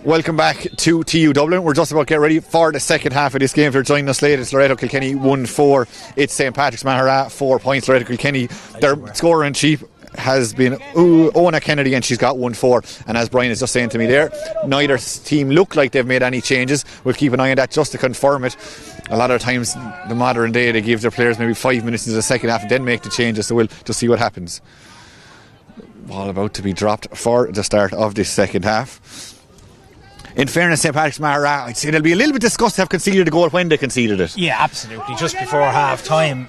Welcome back to TU Dublin. We're just about to get ready for the second half of this game. If you're joining us late, it's Loreto Kilkenny 1-4. It's St. Patrick's Maghera 4 points. Loreto Kilkenny, their scorer in chief has been Ona Kennedy, and she's got 1-4. And as Brian is just saying to me there, neither team look like they've made any changes. We'll keep an eye on that just to confirm it. A lot of times, the modern day, they give their players maybe 5 minutes into the second half and then make the changes. So we'll just see what happens. Ball about to be dropped for the start of this second half. In fairness, St. Patrick's Maghera, I'd say they'll be a little bit disgusted to have conceded the goal when they conceded it. Yeah, absolutely. Just before half time,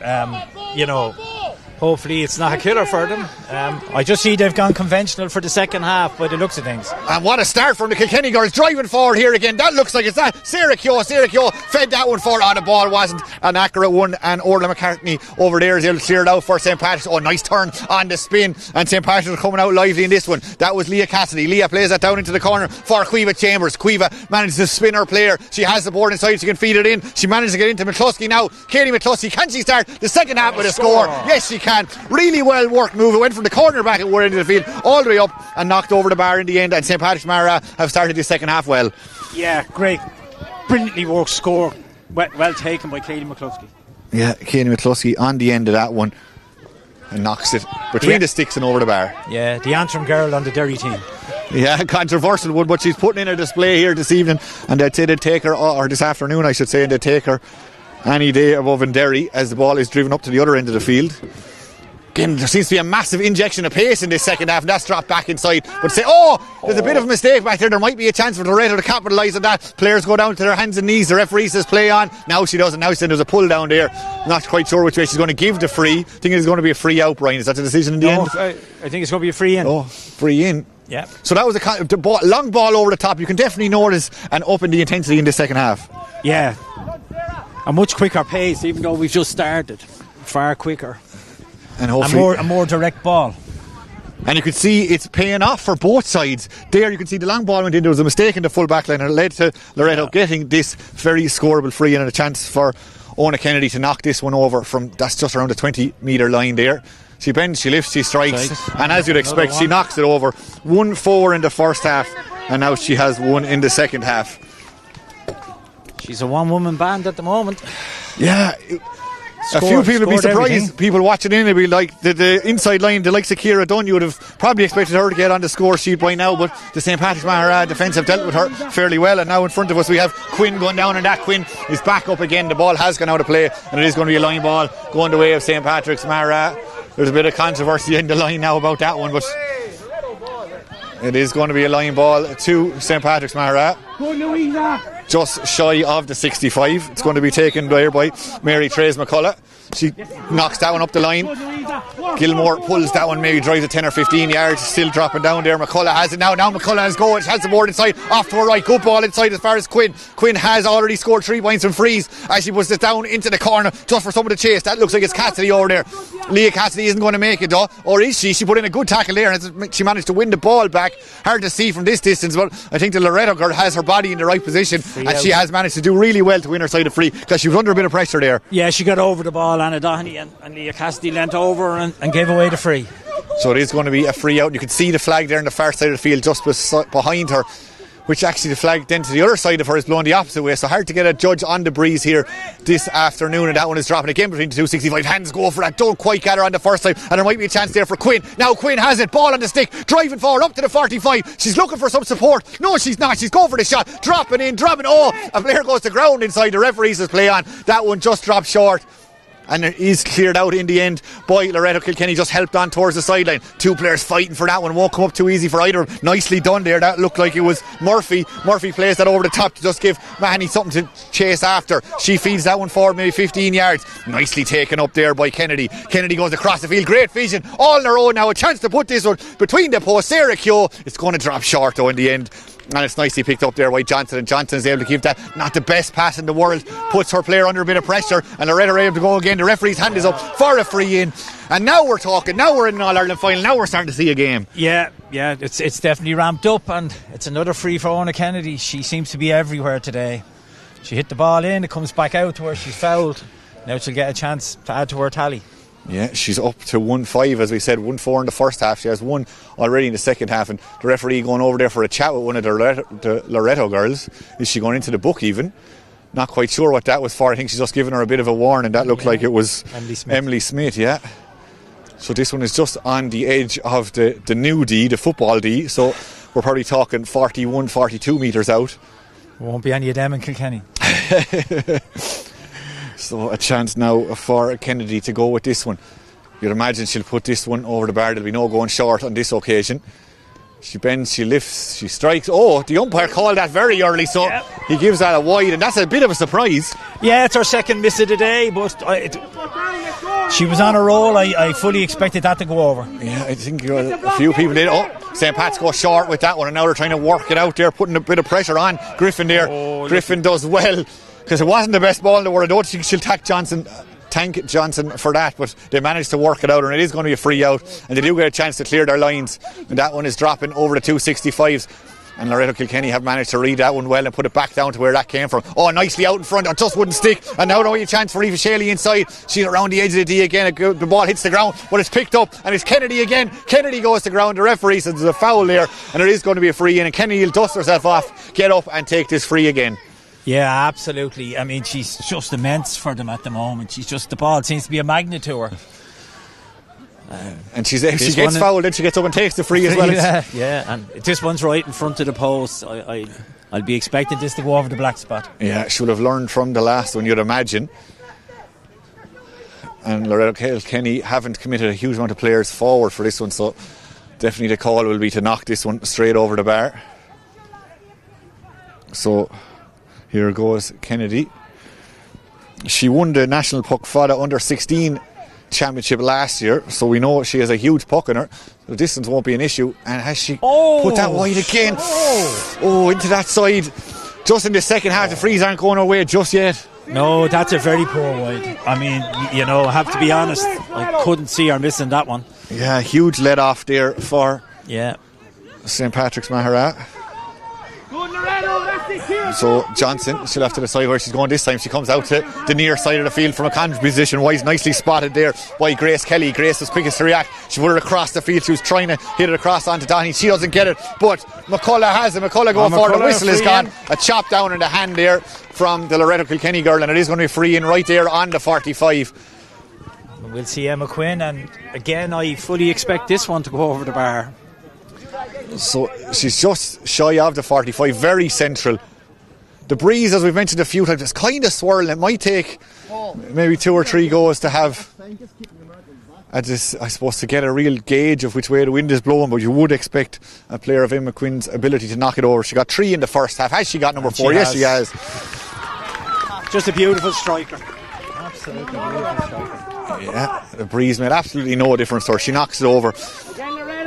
hopefully it's not a killer for them. I just see they've gone conventional for the second half by the looks of things. And what a start from the Kilkenny girls, driving forward here again. That looks like it's that. Sceilge fed that one forward. The ball wasn't an accurate one, and Orla McCartney over there is able to clear it out for St. Patrick's. Oh, nice turn on the spin, and St. Patrick's are coming out lively in this one. That was Leah Cassidy. Leah plays that down into the corner for Cueva Chambers. Cueva manages to spin her player. She has the board inside, she can feed it in. She manages to get into McCluskey now. Katie McCluskey, can she start the second half with a score? Yes, she can. Really well worked move. It went from the corner back at one end of the field all the way up and knocked over the bar in the end. And St. Patrick's Maghera have started the second half well. Yeah, great. Brilliantly worked score. Well taken by Katie McCluskey. Yeah, Katie McCluskey on the end of that one and knocks it between the sticks and over the bar. Yeah, the Antrim girl on the Derry team. Yeah, controversial one, but she's putting in a display here this evening, and they'd say they'd take her, or this afternoon I should say, and they'd take her any day above in Derry as the ball is driven up to the other end of the field. Again, there seems to be a massive injection of pace in this second half, and that's dropped back inside. But say, there's a bit of a mistake back there. There might be a chance for Loreto to capitalise on that. Players go down to their hands and knees. The referee says play on. Now she doesn't. Now there's a pull down there. Not quite sure which way she's going to give the free. I think it's going to be a free out, Brian. Is that the decision in the end? I think it's going to be a free in. Oh, free in. Yeah. So that was a long ball over the top. You can definitely notice an up in the intensity in the second half. Yeah. A much quicker pace, even though we've just started. Far quicker. And hopefully a more direct ball. And you can see it's paying off for both sides. There you can see the long ball went in. There was a mistake in the full back line, and it led to Loreto getting this very scoreable free and a chance for Ona Kennedy to knock this one over from, that's just around the 20 metre line there. She bends, she lifts, she strikes, and as you'd expect, she knocks it over. 1-4 in the first half, and now she has one in the second half. She's a one-woman band at the moment. Yeah. A few people would be surprised. People watching in would be like the inside line, the likes of Ciara Dunn, you would have probably expected her to get on the score sheet by now, but the St. Patrick's Maghera defence have dealt with her fairly well, and now in front of us we have Quinn going down, and that Quinn is back up again. The ball has gone out of play, and it is going to be a line ball going the way of St. Patrick's Maghera. There's a bit of controversy in the line now about that one, but it is going to be a line ball to St. Patrick's Maghera. Just shy of the 65. It's going to be taken there by Mary Trace McCullough. She knocks that one up the line. Gilmore pulls that one, maybe drives it 10 or 15 yards. Still dropping down there. McCullough has it now. Now McCullough has go. She has the board inside. Off to her right. Good ball inside as far as Quinn. Quinn has already scored 3 points from frees as she puts it down into the corner just for someone to chase. That looks like it's Cassidy over there. Leah Cassidy isn't going to make it though. Or is she? She put in a good tackle there and she managed to win the ball back. Hard to see from this distance, but I think the Loreto girl has her body in the right position, and she has managed to do really well to win her side of free because she was under a bit of pressure there. Yeah, she got over the ball, Anna Doherty, and Leah Cassidy leant over and gave away the free. So it is going to be a free out. You can see the flag there on the far side of the field just behind her, which actually the flag then to the other side of her is blown the opposite way, so hard to get a judge on the breeze here this afternoon, and that one is dropping again between the 265. Hands go for that, don't quite get her on the first time, and there might be a chance there for Quinn. Now Quinn has it, ball on the stick, driving forward up to the 45. She's looking for some support. No, she's not. She's going for the shot, dropping. A player goes to ground inside. The referee says play on. That one just dropped short, and it is cleared out in the end by Loreto Kilkenny, just helped on towards the sideline. 2 players fighting for that one, won't come up too easy for either. Nicely done there. That looked like it was Murphy. Murphy plays that over the top to just give Mahoney something to chase after. She feeds that one forward maybe 15 yards. Nicely taken up there by Kennedy. Kennedy goes across the field, great vision, all on her own now. A chance to put this one between the posts. Sceilge, it's going to drop short though in the end, and it's nicely picked up there by Johnson, and Johnson is able to give that, not the best pass in the world, puts her player under a bit of pressure, and Loreto are able to go again. The referee's hand is up for a free in, and now we're talking. Now we're in an All-Ireland final. Now we're starting to see a game. Yeah, it's definitely ramped up, and it's another free for Ona Kennedy. She seems to be everywhere today. She hit the ball in, it comes back out to where she's fouled. Now she'll get a chance to add to her tally. Yeah, she's up to 1-5, as we said, 1-4 in the first half. She has one already in the second half, and the referee going over there for a chat with one of the Loreto girls. Is she going into the book even? Not quite sure what that was for. I think she's just giving her a bit of a warning. That looked like it was Emily Smith, yeah. So this one is just on the edge of the new D, the football D. So we're probably talking 41, 42 metres out. Won't be any of them in Kilkenny. So a chance now for Kennedy to go with this one. You'd imagine she'll put this one over the bar. There'll be no going short on this occasion. She bends, she lifts, she strikes. Oh, the umpire called that very early, so he gives that a wide, and that's a bit of a surprise. Yeah, it's her second miss of the day, but she was on a roll. I fully expected that to go over. Yeah, I think a few people did. Oh, St. Pat's go short with that one, and now they're trying to work it out there, putting a bit of pressure on Griffin there. Griffin does well, because it wasn't the best ball in the world. I don't think she'll thank Johnson for that, but they managed to work it out, and it is going to be a free out, and they do get a chance to clear their lines, and that one is dropping over the 265s, and Loreto Kilkenny have managed to read that one well and put it back down to where that came from. Oh, nicely out in front, it just wouldn't stick, and now a chance for Eva Shaley inside. She's around the edge of the D again. The ball hits the ground, but it's picked up, and it's Kennedy again. Kennedy goes to ground. The referee says there's a foul there, and it is going to be a free in, and Kennedy will dust herself off, get up and take this free again. Yeah, absolutely. I mean, she's just immense for them at the moment. The ball seems to be a magnet to her. And if she gets fouled, then she gets up and takes the free as well. Yeah, and this one's right in front of the post. I'll be expecting this to go over the black spot. Yeah, she would have learned from the last one, you'd imagine. And Loreto Kilkenny haven't committed a huge amount of players forward for this one, so definitely the call will be to knock this one straight over the bar. So here goes Kennedy. She won the National Puck Fada Under 16 Championship last year, so we know she has a huge puck in her. The distance won't be an issue. And has she put that wide again? Oh, into that side. Just in the second half, the frees aren't going away just yet. No, that's a very poor wide. I mean, I have to be honest, I couldn't see her missing that one. Yeah, huge let off there for St. Patrick's Maghera. So Johnson, she'll have to decide where she's going this time. She comes out to the near side of the field from a counter position. Wise nicely spotted there by Grace Kelly. Grace was quickest to react. She put it across the field. She was trying to hit it across onto Donny. She doesn't get it, but McCullough has it. McCullough going for the whistle is gone. A chop down in the hand there from the Loreto Kilkenny girl, and it is going to be free in right there on the 45. We'll see Emma Quinn, and again I fully expect this one to go over the bar. So she's just shy of the 45, very central. The breeze, as we've mentioned a few times, is kind of swirling. It might take maybe 2 or 3 goes to have I suppose to get a real gauge of which way the wind is blowing, but you would expect a player of Emma Quinn's ability to knock it over. She got 3 in the first half. Has she got number 4? Yes, she has. Just a beautiful striker. Absolutely beautiful striker. Yeah, the breeze made absolutely no difference to her. She knocks it over.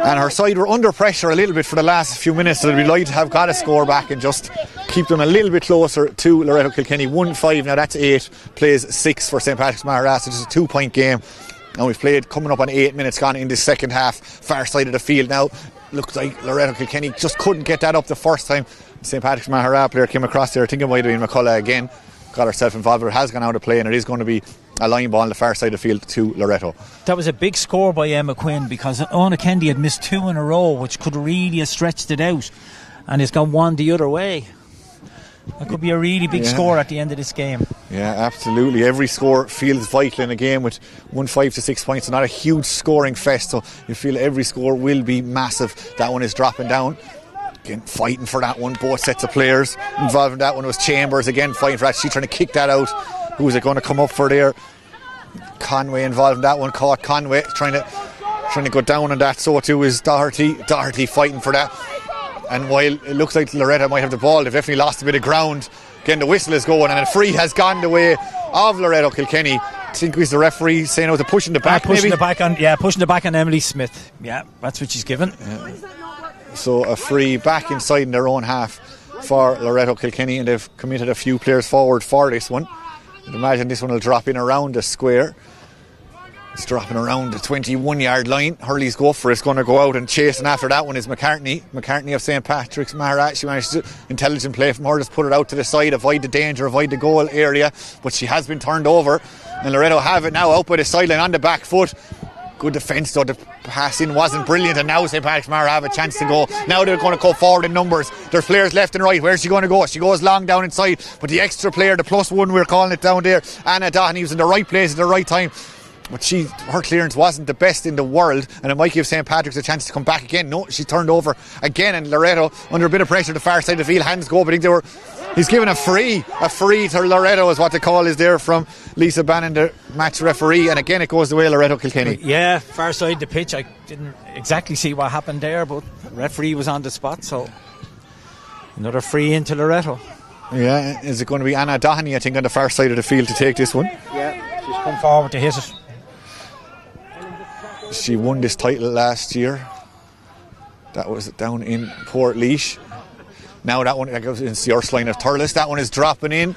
And her side were under pressure a little bit for the last few minutes, so they'd be delighted to have got a score back and just keep them a little bit closer to Loreto Kilkenny. 1-5 now, that's 8, plays 6 for St. Patrick's Maghera, so just a 2-point game. And we've played coming up on 8 minutes gone in this second half, far side of the field now. Looks like Loreto Kilkenny just couldn't get that up the first time. St. Patrick's Maghera player came across there, I think it might have been McCullough again, got herself involved, but it has gone out of play, and it is going to be a line ball on the far side of the field to Loreto. That was a big score by Emma Quinn, because Ona Kendi had missed 2 in a row, which could really have stretched it out, and it's gone 1 the other way. That could be a really big score at the end of this game. Yeah, absolutely. Every score feels vital in a game with 5 to 6 points. It's not a huge scoring fest, so you feel every score will be massive. That one is dropping down. Again, fighting for that one. Both sets of players involved in that one. It was Chambers again fighting for that. She's trying to kick that out. Who's it going to come up for there? Conway involved in that one. Caught Conway trying to go down on that. So too is Doherty. Doherty fighting for that. And while it looks like Loreto might have the ball, they've definitely lost a bit of ground. Again, the whistle is going, and a free has gone the way of Loreto Kilkenny. I think it was the referee saying it was pushing the back. Pushing the back on Emily Smith. Yeah, that's what she's given. Yeah. So a free back inside in their own half for Loreto Kilkenny, and they've committed a few players forward for this one. I'd imagine this one will drop in around the square. It's dropping around the 21-yard line. Hurley's go for it's going to go out and chasing after that one is McCartney of St. Patrick's. Maghera, she managed to intelligent play from her, just put it out to the side, avoid the danger, avoid the goal area, but she has been turned over, and Loreto have it now out by the sideline on the back foot. Good defence though, the pass in wasn't brilliant, and now St. Patrick's Maghera have a chance to go. Now they're going to go forward in numbers. There's players left and right. Where's she going to go? She goes long down inside, but the extra player, the +1 we're calling it down there, Anna Doherty, was in the right place at the right time. But her clearance wasn't the best in the world, and it might give St. Patrick's a chance to come back again. No, she turned over again, and Loreto under a bit of pressure the far side of the field, hands go, but I think he's given a free to Loreto is what the call is there from Lisa Bannon, the match referee, and again it goes the way of Loreto Kilkenny. Yeah, far side of the pitch. I didn't exactly see what happened there, but the referee was on the spot, so another free into Loreto. Yeah, is it going to be Anna Doherty, I think, on the far side of the field to take this one? Yeah, she's come forward to hit it. She won this title last year. That was down in Portlaoise. Now that one goes into the Ursuline of Thurles. That one is dropping in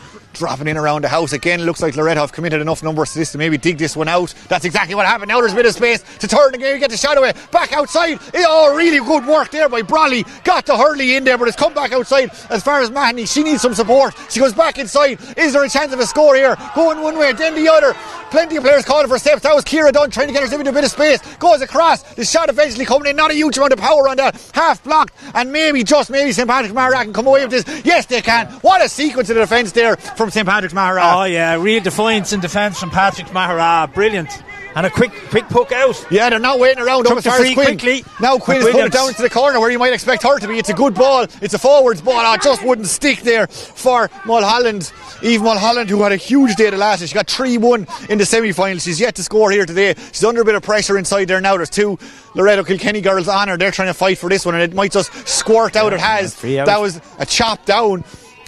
around the house. Again, looks like Loreto have committed enough numbers to this to maybe dig this one out. That's exactly what happened. Now there's a bit of space to turn the game, get the shot away. Back outside. Oh, really good work there by Brawley. Got the Hurley in there, but it's come back outside. As far as Mahoney, she needs some support. She goes back inside. Is there a chance of a score here? Going one way, then the other. Plenty of players calling for steps. That was Ciara Dunn trying to get herself into a bit of space. Goes across. The shot eventually coming in. Not a huge amount of power on that. Half blocked. And maybe, just maybe, St. Patrick's Maghera can come away with this. Yes, they can. What a sequence of the defence there from St. Patrick's Maghera. Oh, yeah. Real defiance in defence from Patrick's Maghera. Brilliant. And a quick poke out. Yeah, they're not waiting around. Took the free quickly. Now Quinn has put it down into the corner where you might expect her to be. It's a good ball. It's a forwards ball. Oh, it just wouldn't stick there for Mulholland. Eve Mulholland, who had a huge day the last year. She got 3-1 in the semi-final. She's yet to score here today. She's under a bit of pressure inside there now. There's two Loreto Kilkenny girls on her. They're trying to fight for this one, and it might just squirt out. It has. That was a chop down.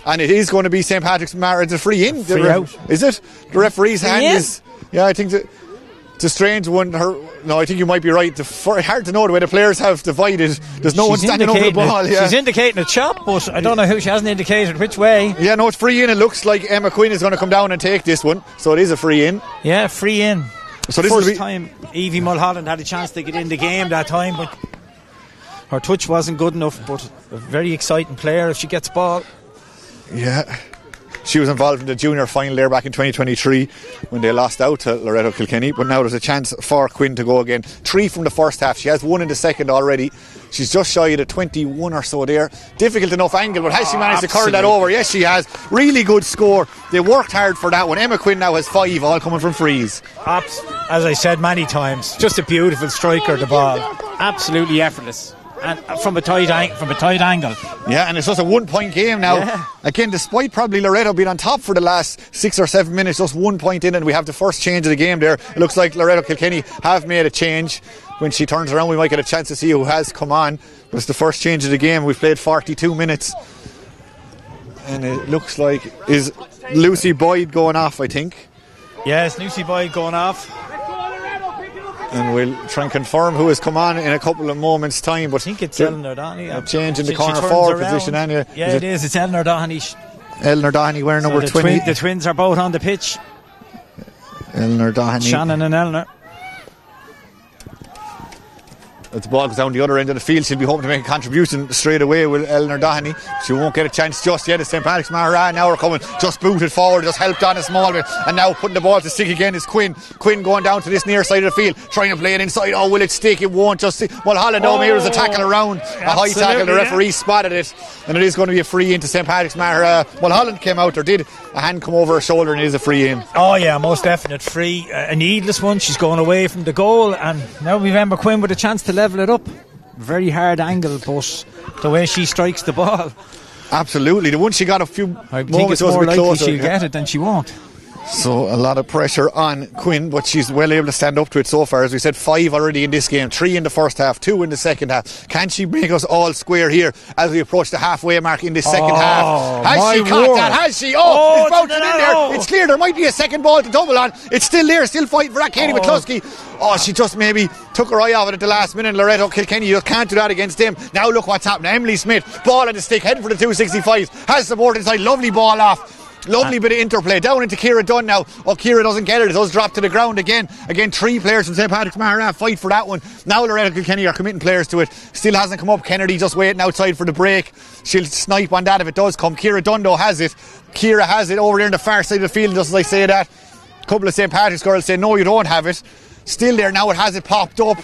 And it is going to be St. Patrick's Maghera. It's a free in. Out. Is it? The referee's hand is. Yeah, I think it's a strange one. No, I think you might be right. Hard to know the way the players have divided. There's no one standing over the ball. She's indicating a chop, but I don't know who. She hasn't indicated which way. Yeah, no, it's free in. It looks like Emma Quinn is going to come down and take this one. So it is a free in. Yeah, free in. So this first time Evie Mulholland had a chance to get in the game that time, but her touch wasn't good enough. But a very exciting player if she gets ball. Yeah. She was involved in the junior final there back in 2023 when they lost out to Loreto Kilkenny, but now there's a chance for Quinn to go again. 3 from the first half. She has 1 in the second already. She's just shy of the 21 or so there. Difficult enough angle, but has she managed to curl that over? Yes, she has. Really good score. They worked hard for that one. Emma Quinn now has 5, all coming from frees. As I said many times, just a beautiful striker, the ball. Absolutely effortless. And from a tight angle. Yeah, and it's just a 1-point game now. Yeah. Again, despite probably Loreto being on top for the last 6 or 7 minutes, just 1 point in, and we have the first change of the game there. It looks like Loreto Kilkenny have made a change. When she turns around, we might get a chance to see who has come on. But it's the first change of the game. We've played 42 minutes. And it looks like is Lucy Boyd going off, I think. Yes, Lucy Boyd going off. And we'll try and confirm who has come on in a couple of moments' time. But I think it's Eleanor Doherty. A change in the corner forward position. Yeah, it is. It's Eleanor Doherty. Eleanor Doherty wearing number 20. The twins are both on the pitch. Eleanor Doherty. Shannon and Eleanor. As the ball goes down the other end of the field, she'll be hoping to make a contribution straight away with Eleanor Doherty. She won't get a chance just yet. It's St. Patrick's Maghera now are coming, just booted forward, just helped on a small bit, and now putting the ball to stick again is Quinn. Quinn going down to this near side of the field, trying to play it inside. Oh, will it stick? It won't. Just see. Well, Holland maybe there's a tackle around, a high tackle. The referee spotted it, and it is going to be a free into St. Patrick's Maghera. Well, Holland came out, or did a hand come over her shoulder, and it is a free in. Oh yeah, most definite free. A needless one. She's going away from the goal, and now we've Emma Quinn with a chance to level it up. Very hard angle, but the way she strikes the ball. Absolutely. The one she got a few moments it's more likely she'll get it than she won't. So a lot of pressure on Quinn, but she's well able to stand up to it so far. As we said, 5 already in this game, 3 in the first half, 2 in the second half. Can she make us all square here as we approach the halfway mark in this second half? Has she caught that? Has she? It's bouncing in there. It's clear there might be a second ball to double on. It's still there, still fighting for that. Katie McCluskey. She just maybe took her eye off it at the last minute. Loreto Kilkenny, you can't do that against them. Now look what's happening. Emily Smith, ball at the stick, heading for the 265s. Has support inside, lovely ball off. Lovely bit of interplay. Down into Ciara Dunn now. Oh, Ciara doesn't get it. It does drop to the ground again. Again, 3 players from St. Patrick's Maghera fight for that one. Now Loreto Kilkenny are committing players to it. Still hasn't come up. Kennedy just waiting outside for the break. She'll snipe on that if it does come. Ciara Dunn though has it. Ciara has it over there on the far side of the field, just as I say that. A couple of St. Patrick's girls say, no, you don't have it. Still there now. It has it popped up.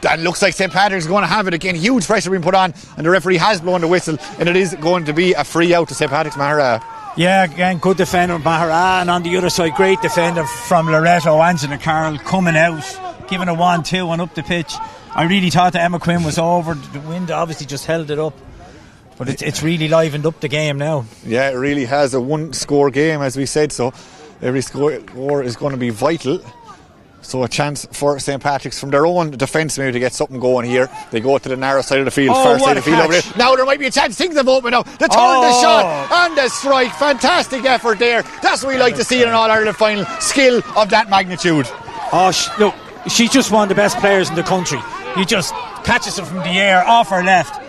That looks like St. Patrick's going to have it again. Huge pressure being put on, and the referee has blown the whistle, and it is going to be a free out to St. Patrick's Maghera. Yeah, again, good defender from Maghera, and on the other side, great defender from Loreto, Angela Carroll, coming out, giving a 1-2 and up the pitch. I really thought that Emma Quinn was over. The wind obviously just held it up, but it's really livened up the game now. Yeah, it really has. A 1-score game, as we said, so every score is going to be vital. So a chance for St. Patrick's from their own defence maybe to get something going here. They go to the narrow side of the field, far side of the field over there. Now there might be a chance. Things have opened up. The turn, the shot and the strike. Fantastic effort there. That's what we like to see in an All-Ireland final. Skill of that magnitude. Look, she's just one of the best players in the country. He just catches it from the air, off her left.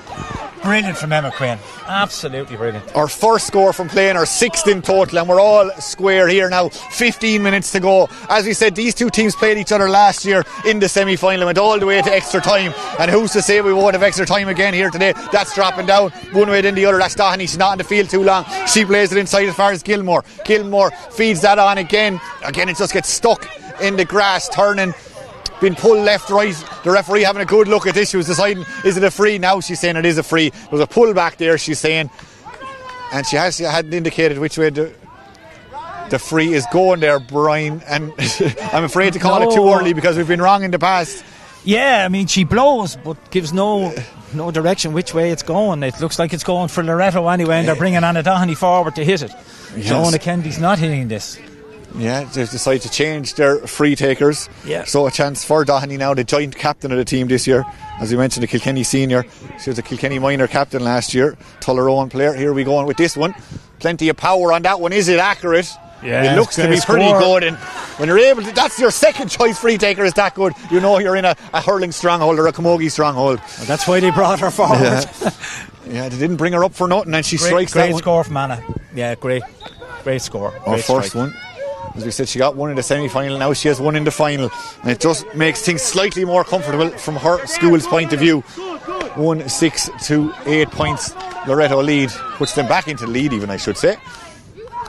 Brilliant from Emma Quinn. Absolutely brilliant. Our first score from playing, our 6th in total, and we're all square here now. 15 minutes to go. As we said, these two teams played each other last year in the semi-final, went all the way to extra time, and who's to say we won't have extra time again here today? That's dropping down one way then the other. That's Doheny. She's not on the field too long. She plays it inside as far as Gilmore. Gilmore feeds that on again. Again, it just gets stuck in the grass, turning, being pulled left, right. The referee having a good look at this. She was deciding, is it a free? Now she's saying it is a free. There was a pull back there, she's saying, and she hadn't indicated which way the free is going there, Brian, and I'm afraid to call it too early because we've been wrong in the past. Yeah, I mean, she blows but gives no direction which way it's going. It looks like it's going for Loreto anyway, and they're bringing Anna Doheny forward to hit it. Yes. Joanna Kennedy's not hitting this. Yeah, they've decided to change their free takers. Yeah. So a chance for Doheny now, the joint captain of the team this year. As we mentioned, the Kilkenny senior. She was a Kilkenny minor captain last year. Tullaroan player. Here we go with this one. Plenty of power on that one. Is it accurate? Yeah, it looks to be pretty good. And when you're able to, that's your second choice free taker is that good. You know you're in a hurling stronghold or a camogie stronghold. Well, that's why they brought her forward. Yeah, they didn't bring her up for nothing, and she strikes that one. Great score from Anna. Yeah, great score. Our first one. As we said, she got one in the semi-final, now she has one in the final, and it just makes things slightly more comfortable from her school's point of view. 1-6 to 8 points Loreto lead, puts them back into the lead even, I should say.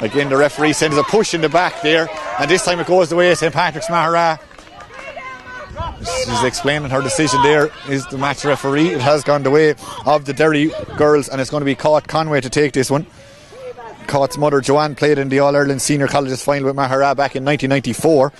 Again, the referee sends a push in the back there, and this time it goes the way of St. Patrick's Maghera. She's explaining her decision there, is the match referee. It has gone the way of the Derry girls, and it's going to be Caught Conway to take this one. Caught's mother Joanne played in the All-Ireland Senior Colleges final with Maghera back in 1994,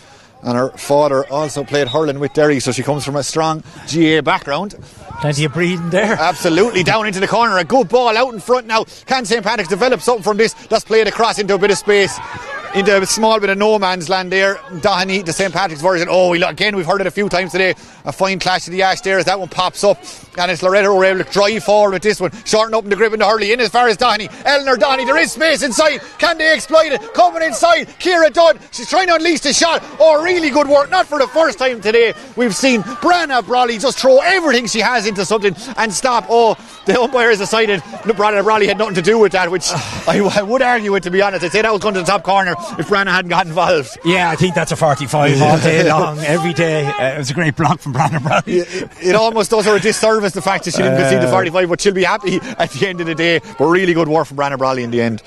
and her father also played hurling with Derry, so she comes from a strong GA background. Plenty of breathing there. Absolutely, down into the corner, a good ball out in front now. Can St. Patrick's develop something from this? That's played across into a bit of space, into a small bit of no man's land there. Doheny, the St. Patrick's version. Again, we've heard it a few times today. A fine clash of the ash there as that one pops up, and it's Loreto who are able to drive forward with this one, shorten up in the grip in the hurley, in as far as Doheny. Eleanor Doheny, there is space inside. Can they exploit it? Coming inside, Ciara Dunn, she's trying to unleash the shot. Really good work. Not for the first time today we've seen Branna Brawley just throw everything she has into something and stop. The umpires decided Branna Brawley had nothing to do with that, which I would argue with, to be honest. I'd say that was going to the top corner if Branna hadn't got involved. Yeah, I think that's a 45 all day long, every day. It was a great block from Branna Brawley. It almost does her a disservice, the fact that she didn't concede the 45, but she'll be happy at the end of the day. But really good work from Branna Brawley in the end.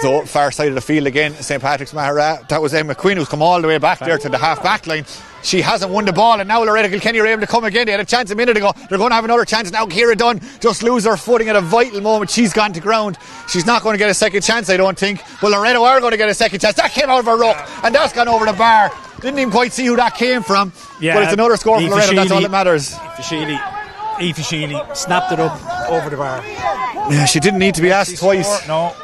So far side of the field again, St. Patrick's Maghera. That was Emma Quinn who's come all the way back there to the half back line. She hasn't won the ball, and now Loreto Kilkenny are able to come again. They had a chance a minute ago. They're going to have another chance now. Ciara Dunn just lose her footing at a vital moment. She's gone to ground. She's not going to get a second chance, I don't think. But Loreto are going to get a second chance. That came out of a ruck, and that's gone over the bar. Didn't even quite see who that came from. Yeah, but it's another score for Loreto. That's all that matters. Aoife Sheely snapped it up over the bar. Yeah, she didn't need to be asked twice. No.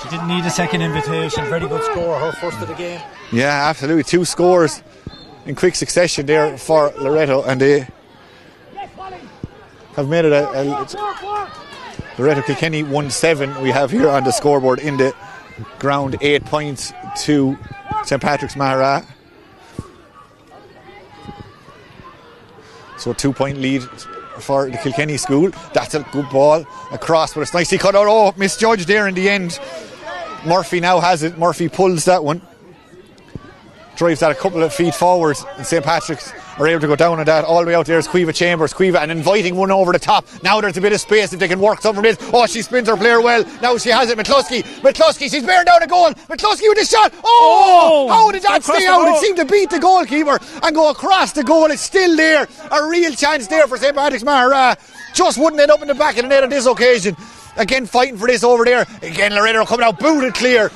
She didn't need a second invitation. Very good score, her first of the game. Yeah, absolutely. 2 scores in quick succession there for Loreto, and they have made it Loreto Kilkenny 1-7 we have here on the scoreboard in the ground. 8 points to St. Patrick's Maghera. So a 2-point lead for the Kilkenny school. That's a good ball across, but it's nicely cut out. Oh, misjudged there in the end. Murphy now has it. Murphy pulls that one. Drives that a couple of feet forward, and St. Patrick's are able to go down on that. All the way out there is Cueva Chambers. Cueva, an inviting one over the top. Now there's a bit of space if they can work something from this. Oh, she spins her player well. Now she has it. McCluskey, she's bearing down a goal. McCluskey with a shot. Oh, how did that stay out? It seemed to beat the goalkeeper and go across the goal. It's still there. A real chance there for St. Patrick's Maghera. Just wouldn't end up in the back of the net on this occasion. Again, fighting for this over there. Again, Loreto coming out, booted clear.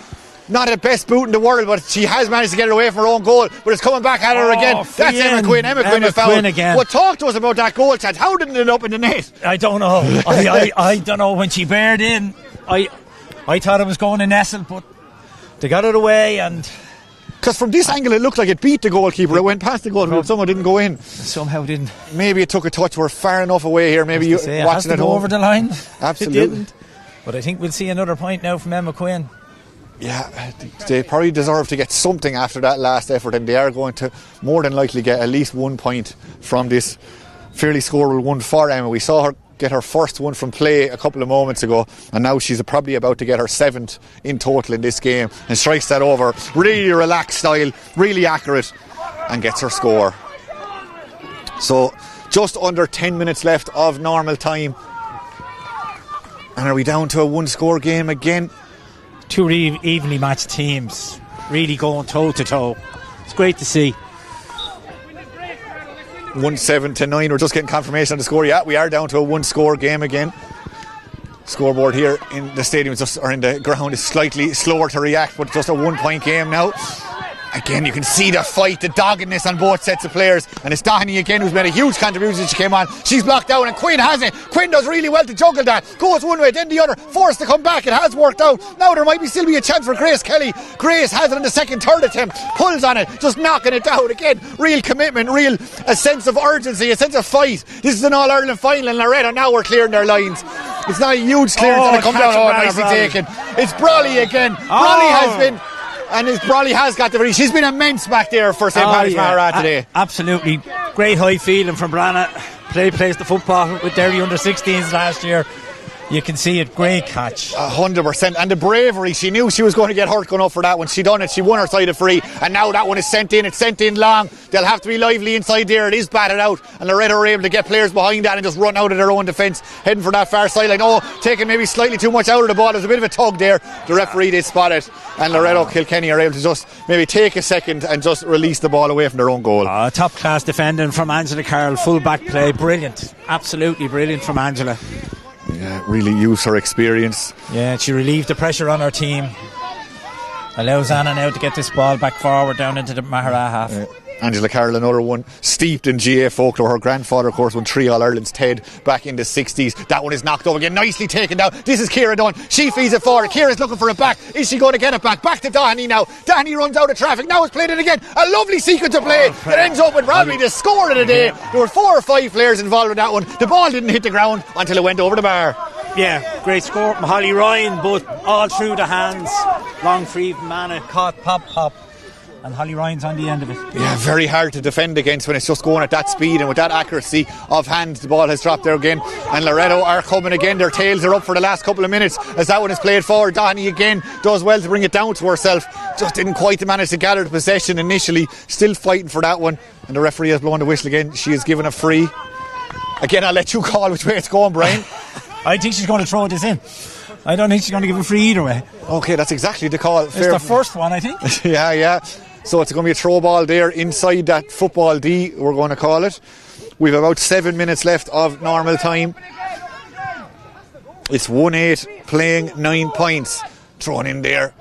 Not the best boot in the world, but she has managed to get it away from her own goal. But it's coming back at her again. That's Emma Quinn. Emma Quinn is fouled. Again. Well, talk to us about that goal chance. How did it end up in the net? I don't know. I don't know. When she bared in, I thought it was going to nestle, but they got it away. And because from this angle it looked like it beat the goalkeeper. It went past the goalkeeper. Somehow didn't go in. Somehow didn't. Maybe it took a touch. We're far enough away here. Maybe you watching it go over the line. Absolutely. It didn't. But I think we'll see another point now from Emma Quinn. Yeah, they probably deserve to get something after that last effort, and they are going to more than likely get at least 1 point from this fairly scoreable one for Emma. We saw her get her first one from play a couple of moments ago, and now she's probably about to get her 7th in total in this game, and strikes that over really relaxed style, really accurate, and gets her score. So just under 10 minutes left of normal time, and are we down to a 1-score game again? Two evenly matched teams really going toe to toe. It's great to see. 1-7-9. We're just getting confirmation on the score. Yeah, we are down to a 1-score game again. Scoreboard here in the stadium or in the ground is slightly slower to react, but just a 1-point game now. Again, you can see the fight, the doggedness on both sets of players, and it's Doheny again who's made a huge contribution since she came on. She's blocked down and Quinn has it. Quinn does really well to juggle that. Goes one way, then the other, forced to come back. It has worked out. Now there might still be a chance for Grace Kelly. Grace has it in the third attempt, pulls on it, just knocking it down again. Real commitment, a sense of urgency, a sense of fight. This is an All-Ireland final in Loreto. Now we're clearing their lines. It's not a huge clearance and it comes down. Oh, nicely taken. It's Brawley again. Brawley has been... And Brawley has got the... She's been immense back there for St. Patrick's Maghera today. Absolutely. Great high feeling from Brana. Plays the football with Derry under-16s last year. You can see it. Great catch. 100%. And the bravery. She knew she was going to get hurt going up for that one. She done it. She won her side of free. And now that one is sent in. It's sent in long. They'll have to be lively inside there. It is batted out. And Loreto are able to get players behind that and just run out of their own defence, heading for that far sideline. Oh, taking maybe slightly too much out of the ball. There's a bit of a tug there. The referee did spot it. And Loreto Kilkenny are able to just maybe take a second and just release the ball away from their own goal. Top class defending from Angela Carroll. Full back play. Brilliant. Absolutely brilliant from Angela. Yeah, really used her experience. Yeah, she relieved the pressure on her team. Allows Anna now to get this ball back forward down into the Maghera half. Angela Carroll, another one steeped in GA folklore. Her grandfather, of course, won 3 All-Irelands TED back in the 60s. That one is knocked over again, nicely taken down. This is Ciara Dunn. She feeds it forward. Ciara's looking for it back. Is she going to get it back? Back to Doheny now. Doheny runs out of traffic. Now it's played it again. A lovely sequence of play that ends up with probably the score of the day. There were 4 or 5 players involved in that one. The ball didn't hit the ground until it went over the bar. Yeah, great score from Holly Ryan, both all through the hands. Long free from Anna, caught, pop. And Holly Ryan's on the end of it. Yeah, very hard to defend against when it's just going at that speed and with that accuracy of hand. The ball has dropped there again, and Loreto are coming again. Their tails are up for the last couple of minutes as that one is played forward. Doheny again does well to bring it down to herself. Just didn't quite manage to gather the possession initially. Still fighting for that one, and the referee has blown the whistle again. She is given a free. Again, I'll let you call which way it's going, Brian. I think she's going to throw this in. I don't think she's going to give a free either way. Okay, that's exactly the call. It's the first one, I think. Yeah. So it's going to be a throw ball there inside that football D, we're going to call it. We've about 7 minutes left of normal time. It's 1-8 playing 9 points. Thrown in there.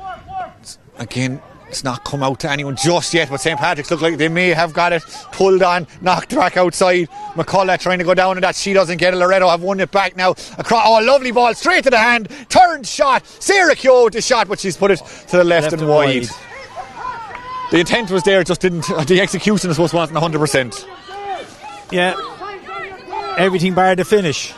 Again, it's not come out to anyone just yet, but St. Patrick's look like they may have got it. Pulled on, knocked back outside. McCullough trying to go down and that. She doesn't get it. Loreto have won it back now. Across, lovely ball, straight to the hand. Turned shot. Sarah Keogh with the shot, but she's put it to the left and wide. The intent was there, just didn't. The execution, I suppose, wasn't 100%. Yeah, everything bar the finish.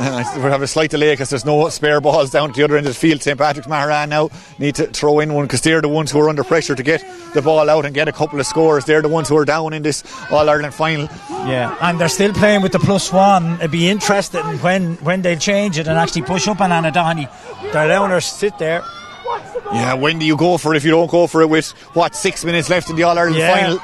We have a slight delay because there's no spare balls down at the other end of the field. St. Patrick's Maghera now need to throw in one because they're the ones who are under pressure to get the ball out and get a couple of scores. They're the ones who are down in this All-Ireland final. Yeah, and they're still playing with the +1. It'd be interesting when they'll change it and actually push up on Anna Downey. They're allowing her to sit there. Yeah, when do you go for it if you don't go for it with 6 minutes left in the All-Ireland final?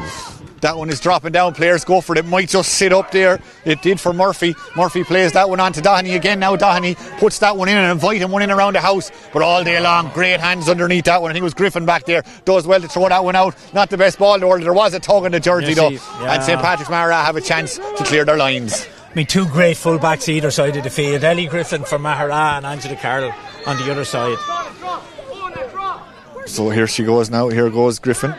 That one is dropping down. Players go for it. It might just sit up there. It did for Murphy. Murphy plays that one on to Doheny again. Now Doheny puts that one in and inviting one in around the house. But all day long, great hands underneath that one. I think it was Griffin back there. Does well to throw that one out. Not the best ball in the world. There was a tug on the jersey though. Yeah. And St. Patrick's Maghera have a chance to clear their lines. I mean, two great full-backs either side of the field. Ellie Griffin for Maghera and Angela Carroll on the other side. So here she goes now. Here goes Griffin.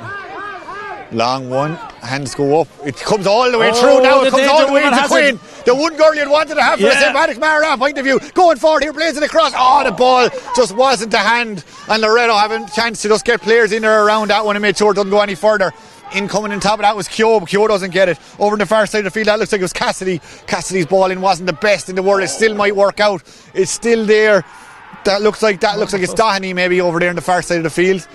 Long one, hands go up. It comes all the way through now. It comes all the way into Quinn. The one girl you'd wanted to have from a St. Patrick's Maghera point of view. Going forward here, plays it across. Oh, the ball just wasn't to hand. And Loreto having a chance to just get players in or around that one and make sure it doesn't go any further. Incoming on top of that was Keogh, but Keogh doesn't get it. Over on the far side of the field, that looks like it was Cassidy. Cassidy's ball in wasn't the best in the world. It still might work out. It's still there. That looks like it's Doheny maybe over there on the far side of the field.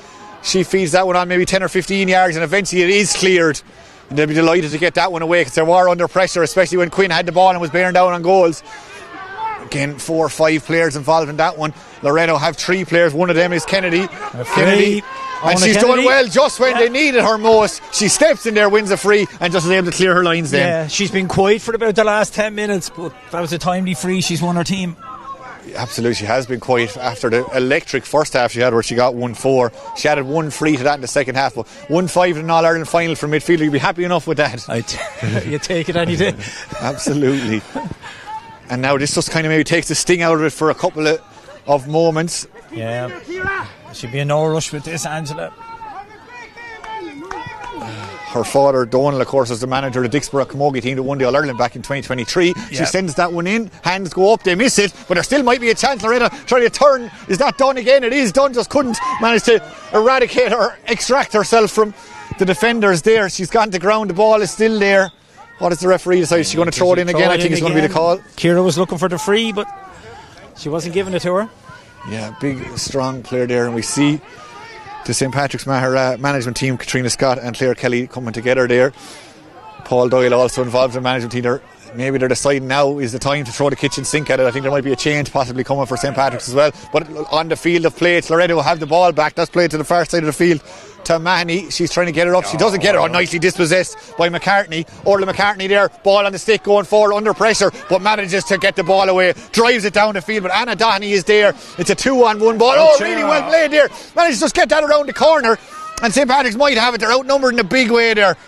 She feeds that one on maybe 10 or 15 yards and eventually it is cleared. And they'll be delighted to get that one away because they were under pressure, especially when Quinn had the ball and was bearing down on goals. Again, 4 or 5 players involved in that one. Loreto have 3 players. One of them is Kennedy. And she's done well just when they needed her most. She steps in there, wins a free and just is able to clear her lines then. Yeah, she's been quiet for about the last 10 minutes, but that was a timely free. She's won her team. Absolutely, she has been quiet after the electric first half she had where she got 1-4. She added 1 free to that in the second half, but 1-5 in an All-Ireland final from midfielder. You'd be happy enough with that. You take it any day. Absolutely. And now this just kind of maybe takes the sting out of it for a couple of moments. Yeah, she'd be in no rush with this, Angela. Her father, Donal, of course, was the manager of the Dixborough Camogie team that won the All-Ireland back in 2023. She sends that one in, hands go up, they miss it, but there still might be a chance. Loreto trying to turn, is that done again? It is done, just couldn't manage to eradicate or extract herself from the defenders there. She's gone to ground, the ball is still there. What does the referee decide? Is she going to throw it in again? I think it's going to be the call. Ciara was looking for the free, but she wasn't giving it to her. Yeah, big, strong player there, and we see the St. Patrick's Maghera management team, Katrina Scott and Claire Kelly coming together there. Paul Doyle also involved in the management team there. Maybe they're deciding now is the time to throw the kitchen sink at it. I think there might be a change possibly coming for St. Patrick's as well. But on the field of play, it's Loreto will have the ball back. That's played to the far side of the field to Mahoney. She's trying to get it up. She doesn't get it. Nicely dispossessed by McCartney. Orla McCartney there. Ball on the stick going forward under pressure, but manages to get the ball away. Drives it down the field, but Anna Doheny is there. It's a 2-on-1 ball. Oh, really well played there. Manages to just get that around the corner. And St. Patrick's might have it. They're outnumbered in a big way there.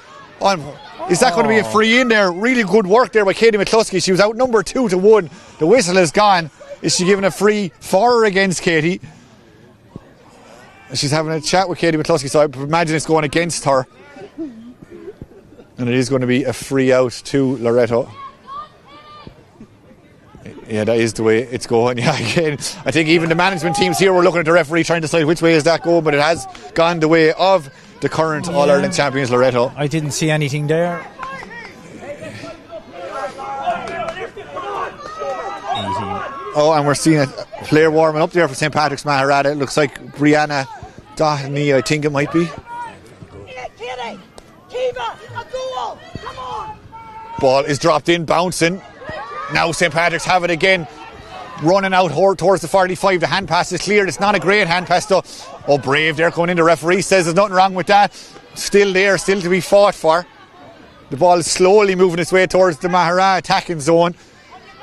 Is that going to be a free in there? Really good work there by Katie McCluskey. She was outnumbered 2-1. The whistle is gone. Is she giving a free for or against Katie? She's having a chat with Katie McCluskey, so I imagine it's going against her. And it is going to be a free out to Loreto. Yeah, that is the way it's going. Yeah, again, I think even the management teams here were looking at the referee trying to decide which way is that going, but it has gone the way of the current All-Ireland champions, Loreto. I didn't see anything there. Oh, and we're seeing a player warming up there for St. Patrick's Maghera. It looks like Brianna Doheny, I think it might be. Ball is dropped in, bouncing. Now St. Patrick's have it again. Running out towards the 45. The hand pass is cleared. It's not a great hand pass though. Oh, brave there coming in. The referee says there's nothing wrong with that. Still there, still to be fought for. The ball is slowly moving its way towards the Maghera attacking zone.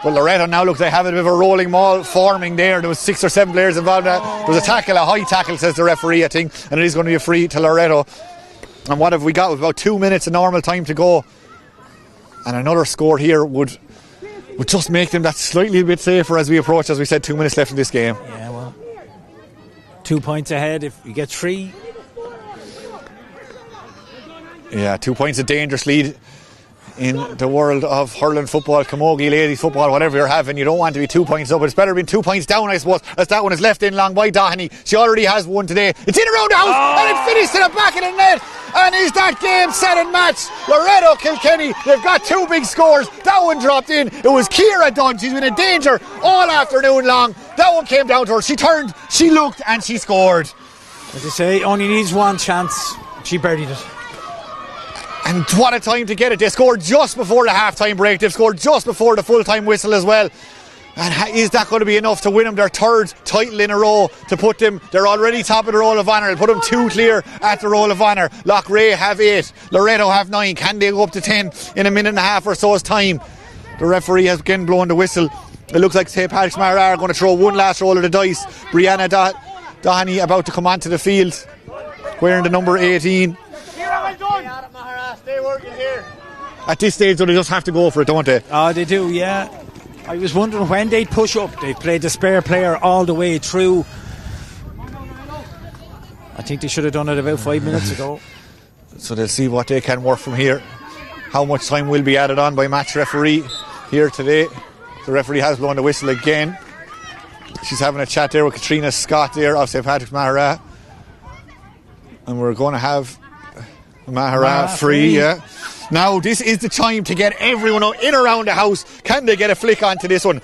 But Loreto now looks like they have a bit of a rolling maul forming there. There was 6 or 7 players involved. There was a tackle, a high tackle, says the referee, I think. And it is going to be a free to Loreto. And what have we got? With about 2 minutes of normal time to go. And another score here would just make them that slightly bit safer as we approach, as we said, 2 minutes left in this game. Yeah, well, 2 points ahead if you get 3. Yeah, 2 points, a dangerous lead in the world of hurling football, camogie, ladies football, whatever you're having. You don't want to be 2 points up, but it's better being 2 points down, I suppose, as that one is left in long by Doheny. She already has one today. It's in around the house, and it finished to the back of the net. And is that game set and match? Loreto Kilkenny, they've got 2 big scores. That one dropped in. It was Ciara Dunn. She's been in danger all afternoon long. That one came down to her. She turned, she looked, and she scored. As I say, only needs one chance. She buried it. And what a time to get it. They scored just before the half-time break. They've scored just before the full-time whistle as well. And is that going to be enough to win them their 3rd title in a row, to put them, they're already top of the Roll of Honour, it'll put them 2 clear at the Roll of Honour. Loughrea have 8, Loreto have 9. Can they go up to 10 in a minute and a half or so's time? The referee has again blown the whistle. It looks like St. Patrick's Maghera are going to throw one last roll of the dice. Brianna Doheny about to come onto the field, wearing the number 18. At this stage, though, they just have to go for it, don't they? Oh, they do, yeah. I was wondering when they'd push up. They've played the spare player all the way through. I think they should have done it about 5 minutes ago. So they'll see what they can work from here. How much time will be added on by match referee here today. The referee has blown the whistle again. She's having a chat there with Katrina Scott there of St. Patrick's Maghera. And we're going to have Maghera free, yeah. Now this is the time to get everyone in around the house. Can they get a flick onto this one?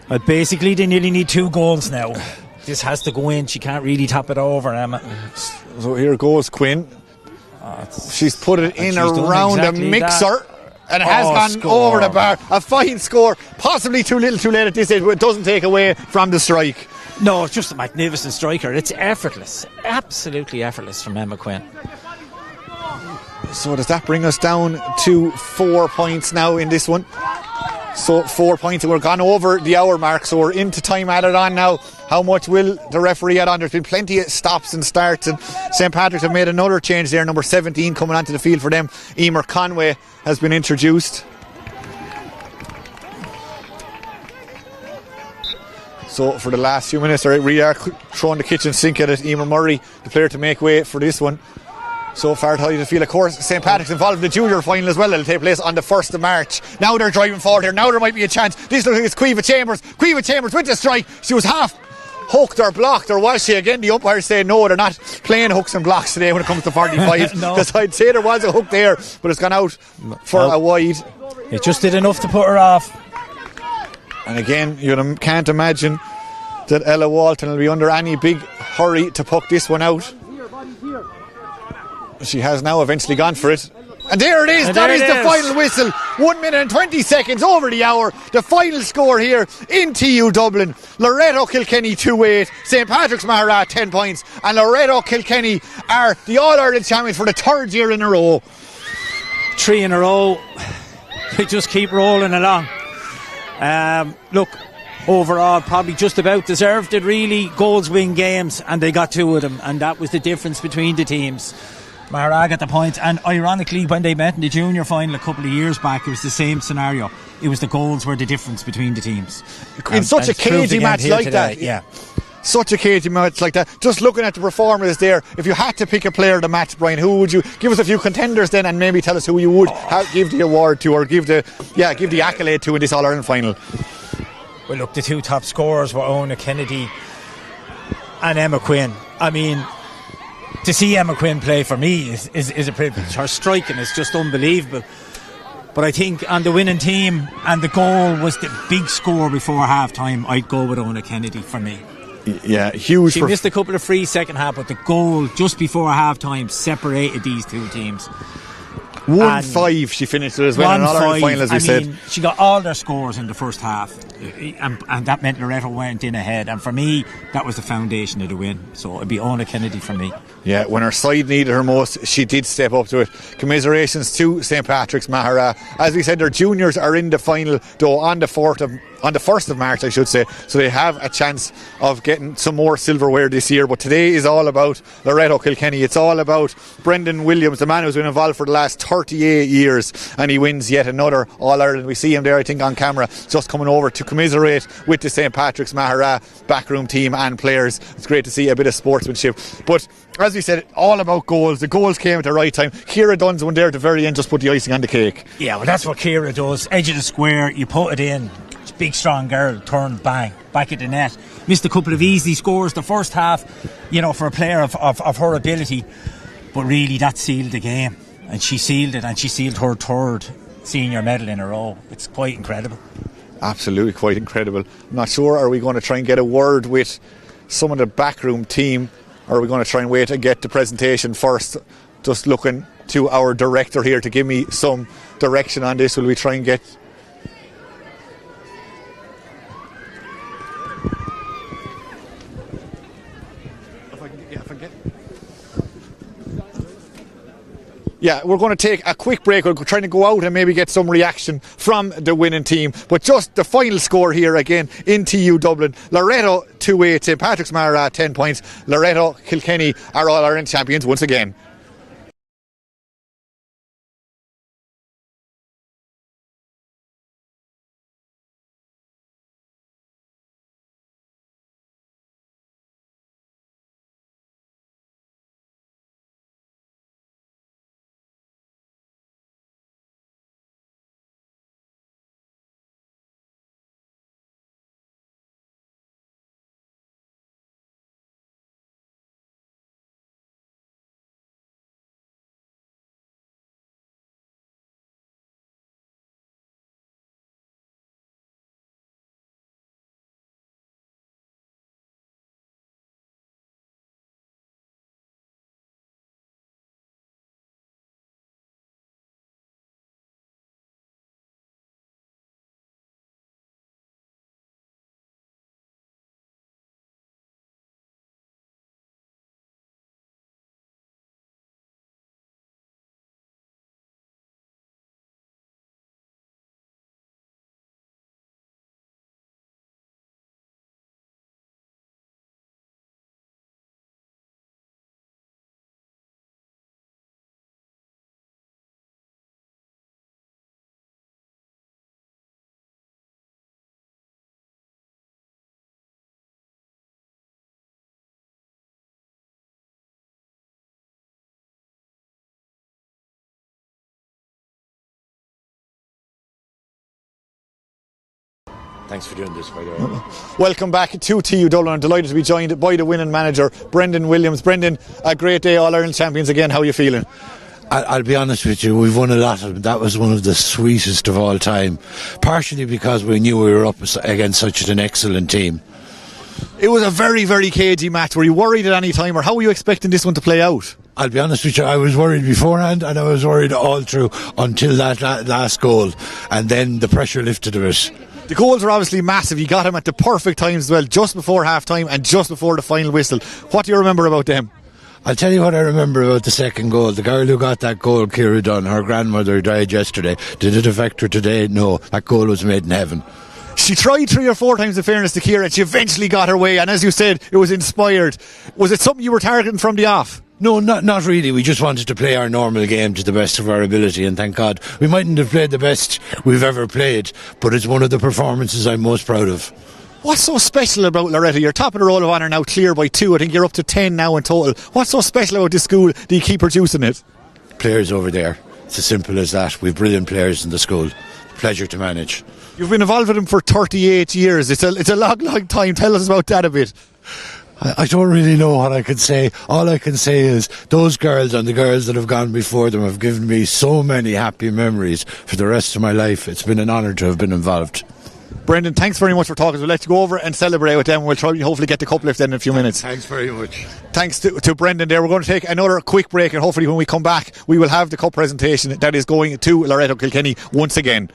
But basically they nearly need 2 goals now. This has to go in. She can't really tap it over, Emma. So here goes Quinn. She's put it in around the mixer. And it has gone over the bar. A fine score. Possibly too little too late at this stage, but it doesn't take away from the strike. No, it's just a magnificent striker. It's effortless. Absolutely effortless from Emma Quinn. So does that bring us down to 4 points now in this one? So 4 points, and we're gone over the hour mark, so we're into time added on now. How much will the referee add on? There's been plenty of stops and starts, and St. Patrick's have made another change there. Number 17 coming onto the field for them. Emer Conway has been introduced. So for the last few minutes, we are throwing the kitchen sink at it. Emer Murray, the player to make way for this one. So far, tied to feel, of course, St. Patrick's involved in the junior final as well. It'll take place on the 1st of March. Now they're driving forward here. Now there might be a chance. This looks like it's Caoimhe Chambers. Caoimhe Chambers with the strike. She was half hooked or blocked, or was she? Again, the umpires say no, they're not playing hooks and blocks today when it comes to 45. Because I'd say there was a hook there, but it's gone out for a wide. It just did enough to put her off. And again, you can't imagine that Ella Walton will be under any big hurry to puck this one out. She has now eventually gone for it. And there it is. That is the final whistle. 1 minute and 20 seconds over the hour. The final score here in TU Dublin. Loreto Kilkenny 2-8. St. Patrick's Maghera 10 points. And Loreto Kilkenny are the All-Ireland champions for the 3rd year in a row. 3 in a row. They just keep rolling along. Look, overall probably just about deserved it really. Goals win games, and they got 2 of them, and that was the difference between the teams. Maghera got the points, and ironically when they met in the junior final a couple of years back, it was the same scenario. It was the goals were the difference between the teams. In such a cagey match like today, that, yeah. Such a cagey match like that. Just looking at the performers there, if you had to pick a player of the match, Brian, who would you give us a few contenders then, and maybe tell us who you would give the award to, or give the accolade to in this All-Ireland final? Well, look, the 2 top scorers were Ona Kennedy and Emma Quinn. I mean, to see Emma Quinn play for me is a privilege. Her striking is just unbelievable. But I think on the winning team, and the goal was the big score before half time, I'd go with Ona Kennedy for me. Yeah, huge. She missed a couple of free second half, but the goal just before half time separated these 2 teams. 1-5 she finished it as well in an All-Ireland final, as we said. She got all their scores in the first half, and that meant Loreto went in ahead, and for me that was the foundation of the win. So it'd be Ona Kennedy for me. Yeah, when her side needed her most, she did step up to it. Commiserations to St. Patrick's Maghera. As we said, their juniors are in the final, though on the 1st of March, I should say, so they have a chance of getting some more silverware this year. But today is all about Loreto Kilkenny. It's all about Brendan Williams, the man who's been involved for the last 38 years, and he wins yet another All-Ireland. We see him there, I think, on camera, just coming over to commiserate with the St. Patrick's Maghera backroom team and players. It's great to see a bit of sportsmanship. But as we said, all about goals. The goals came at the right time. Ciara Dunn's one there at the very end just put the icing on the cake. Yeah, well, that's what Ciara does. Edge of the square, you put it in. Big strong girl, turn, bang, back at the net. Missed a couple of easy scores the first half, for a player of her ability. but really that sealed the game, and she sealed it, and she sealed her third senior medal in a row. It's quite incredible. Absolutely quite incredible. I'm not sure, are we going to try and get a word with some of the backroom team, or are we going to try and wait and get the presentation first? Just looking to our director here to give me some direction on this. Will we try and get... Yeah, we're going to take a quick break. We're trying to go out and maybe get some reaction from the winning team. But just the final score here again in TU Dublin. Loreto 2-8, St Patrick's Maghera 10 points. Loreto Kilkenny are All-Ireland champions once again. Thanks for doing this, by the way. Welcome back to TU Dublin. I'm delighted to be joined by the winning manager, Brendan Williams. Brendan, a great day, All-Ireland champions again. How are you feeling? I'll be honest with you, we've won a lot. That was one of the sweetest of all time. Partially because we knew we were up against such an excellent team. It was a very, very cagey match. Were you worried at any time, or how were you expecting this one to play out? I'll be honest with you, I was worried beforehand, and I was worried all through until that last goal, and then the pressure lifted a bit. The goals are obviously massive. You got them at the perfect times as well, just before half time and just before the final whistle. What do you remember about them? I'll tell you what I remember about the second goal. The girl who got that goal, Kira Dunn, her grandmother died yesterday. Did it affect her today? No. That goal was made in heaven. She tried 3 or 4 times, in fairness to Kira, and she eventually got her way, and as you said, it was inspired. Was it something you were targeting from the off? No, not really. We just wanted to play our normal game to the best of our ability, and thank God. We mightn't have played the best we've ever played, but it's one of the performances I'm most proud of. What's so special about Loreto? You're top of the roll of honour now, clear by 2. I think you're up to 10 now in total. What's so special about this school that you keep producing it? Players over there. It's as simple as that. We've brilliant players in the school. Pleasure to manage. You've been involved with them for 38 years. It's a long, long time. Tell us about that a bit. I don't really know what I could say. All I can say is those girls and the girls that have gone before them have given me so many happy memories for the rest of my life. It's been an honour to have been involved. Brendan, thanks very much for talking. We'll let you go over and celebrate with them. We'll try hopefully get the cup lift in a few minutes. Thanks very much. Thanks to Brendan there. We're going to take another quick break, and hopefully when we come back we will have the cup presentation that is going to Loreto Kilkenny once again.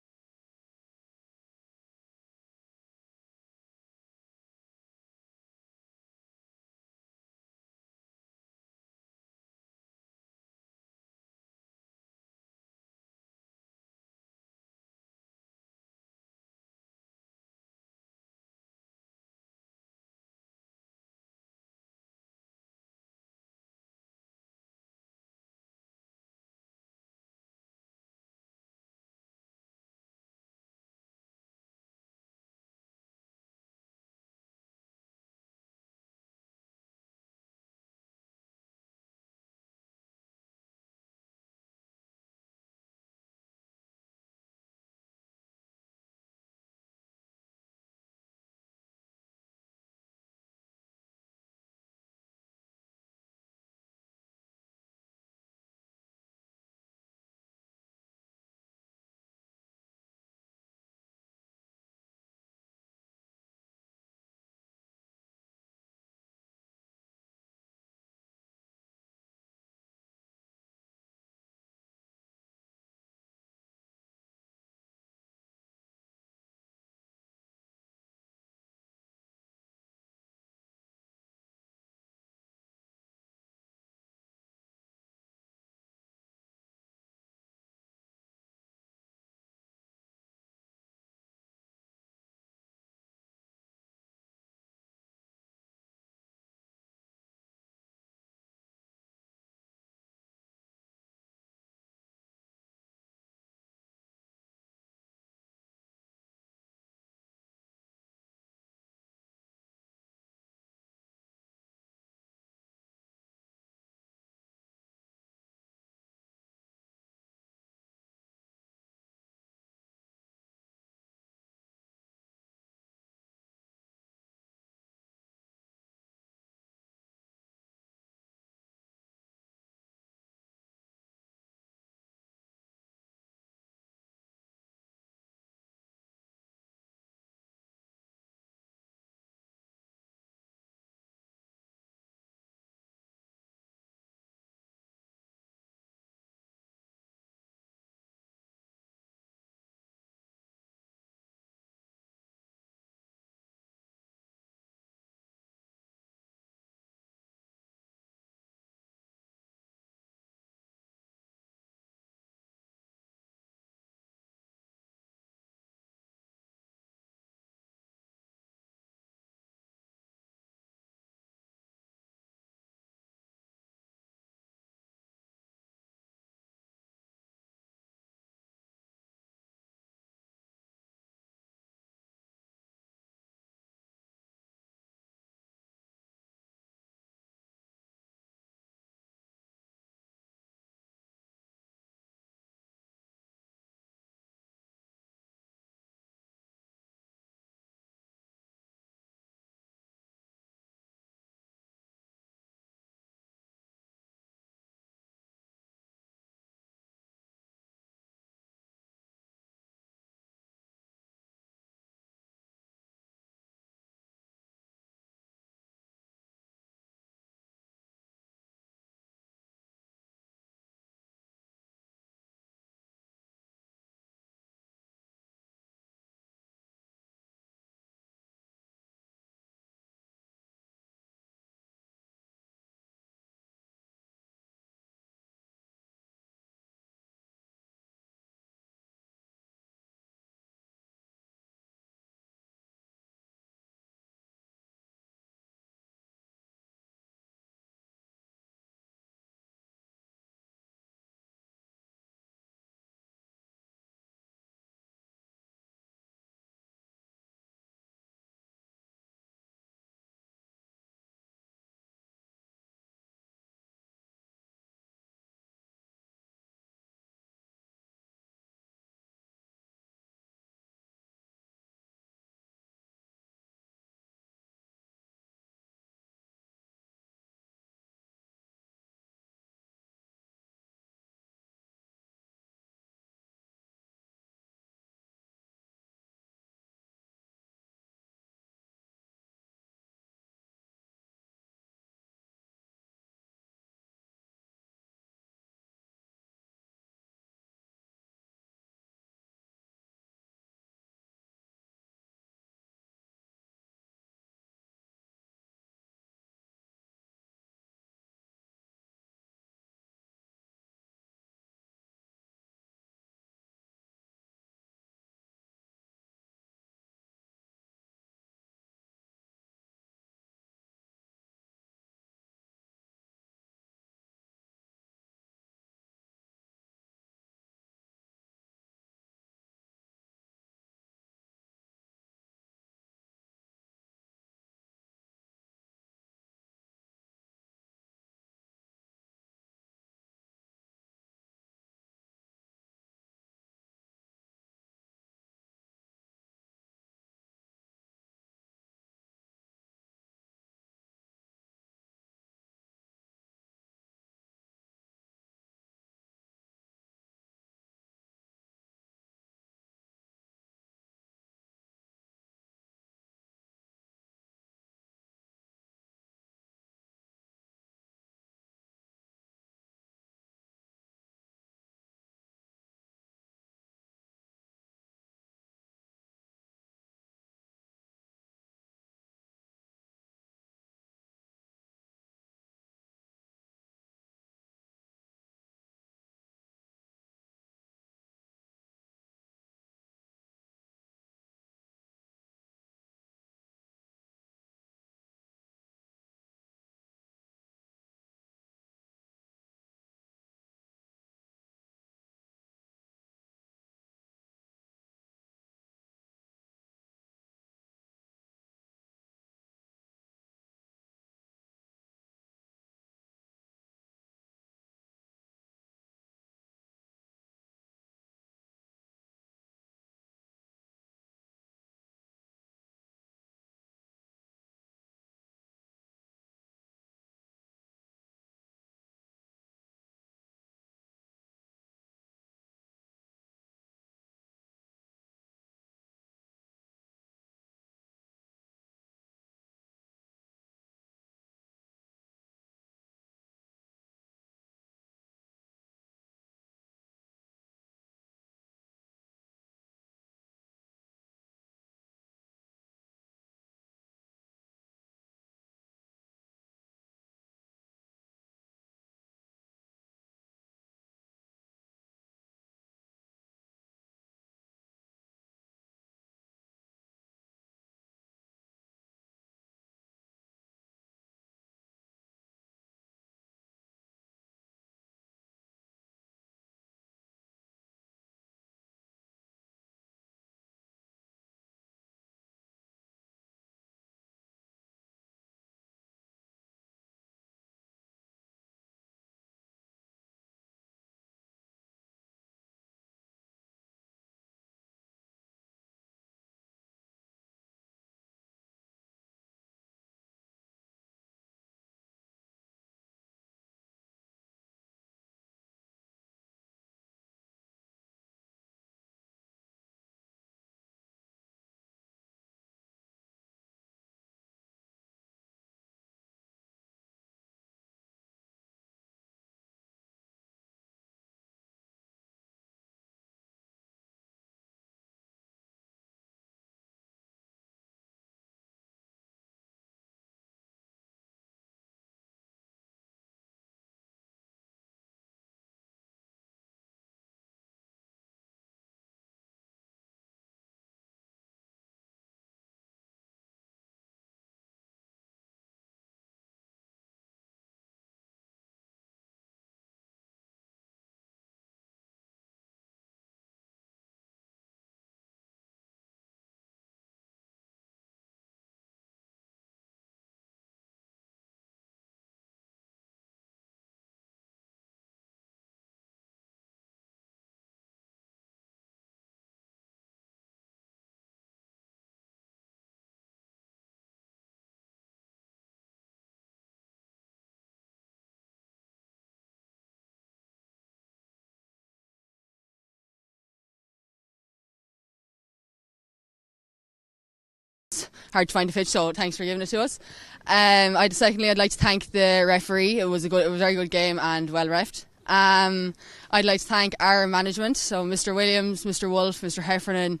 hard to find a pitch, so thanks for giving it to us. Secondly, I'd like to thank the referee. It was a very good game and well refed. I'd like to thank our management, so Mr. Williams, Mr. Wolfe, Mr. Heffernan,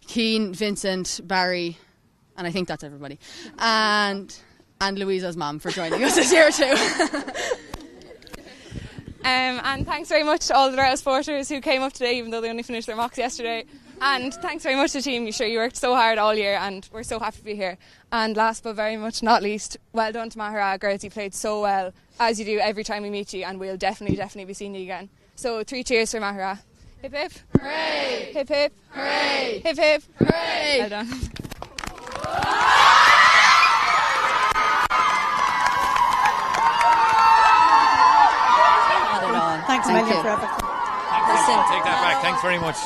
Keane, Vincent, Barry, and I think that's everybody. And Louisa's mum for joining us this year too. And thanks very much to all the Loreto supporters who came up today, even though they only finished their mocks yesterday. And thanks very much to the team. You worked so hard all year and we're so happy to be here. And last but very much not least, well done to Maghera. Girls, you played so well, as you do every time we meet you, and we'll definitely be seeing you again. So 3 cheers for Maghera. Hip hip. Hooray! Hip hip. Hooray! Hip hip. Hooray! Well done. Thanks a million for everything. Take that back. Thanks very much.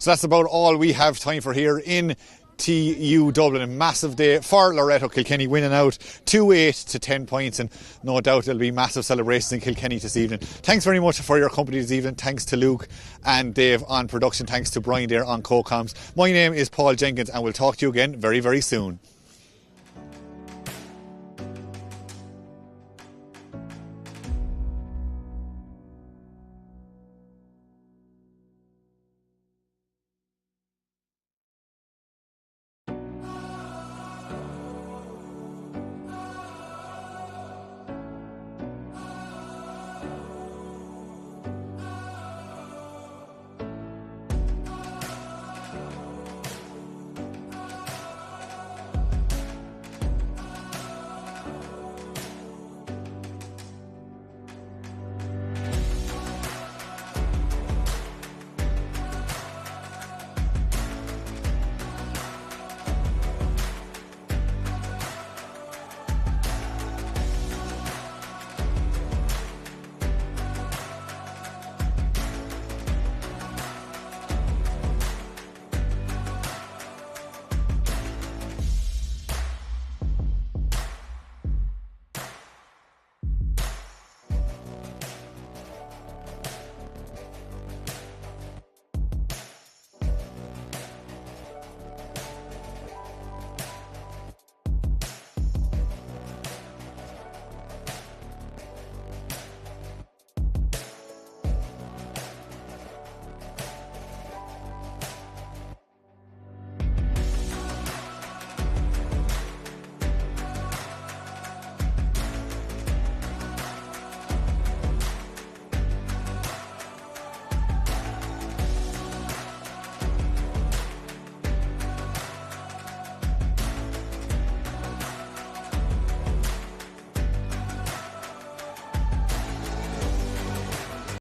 So that's about all we have time for here in TU Dublin. A massive day for Loreto Kilkenny, winning out 2-8 to 10 points, and no doubt there'll be massive celebrations in Kilkenny this evening. Thanks very much for your company this evening. Thanks to Luke and Dave on production. Thanks to Brian there on co-coms. My name is Paul Jenkins, and we'll talk to you again very, very soon.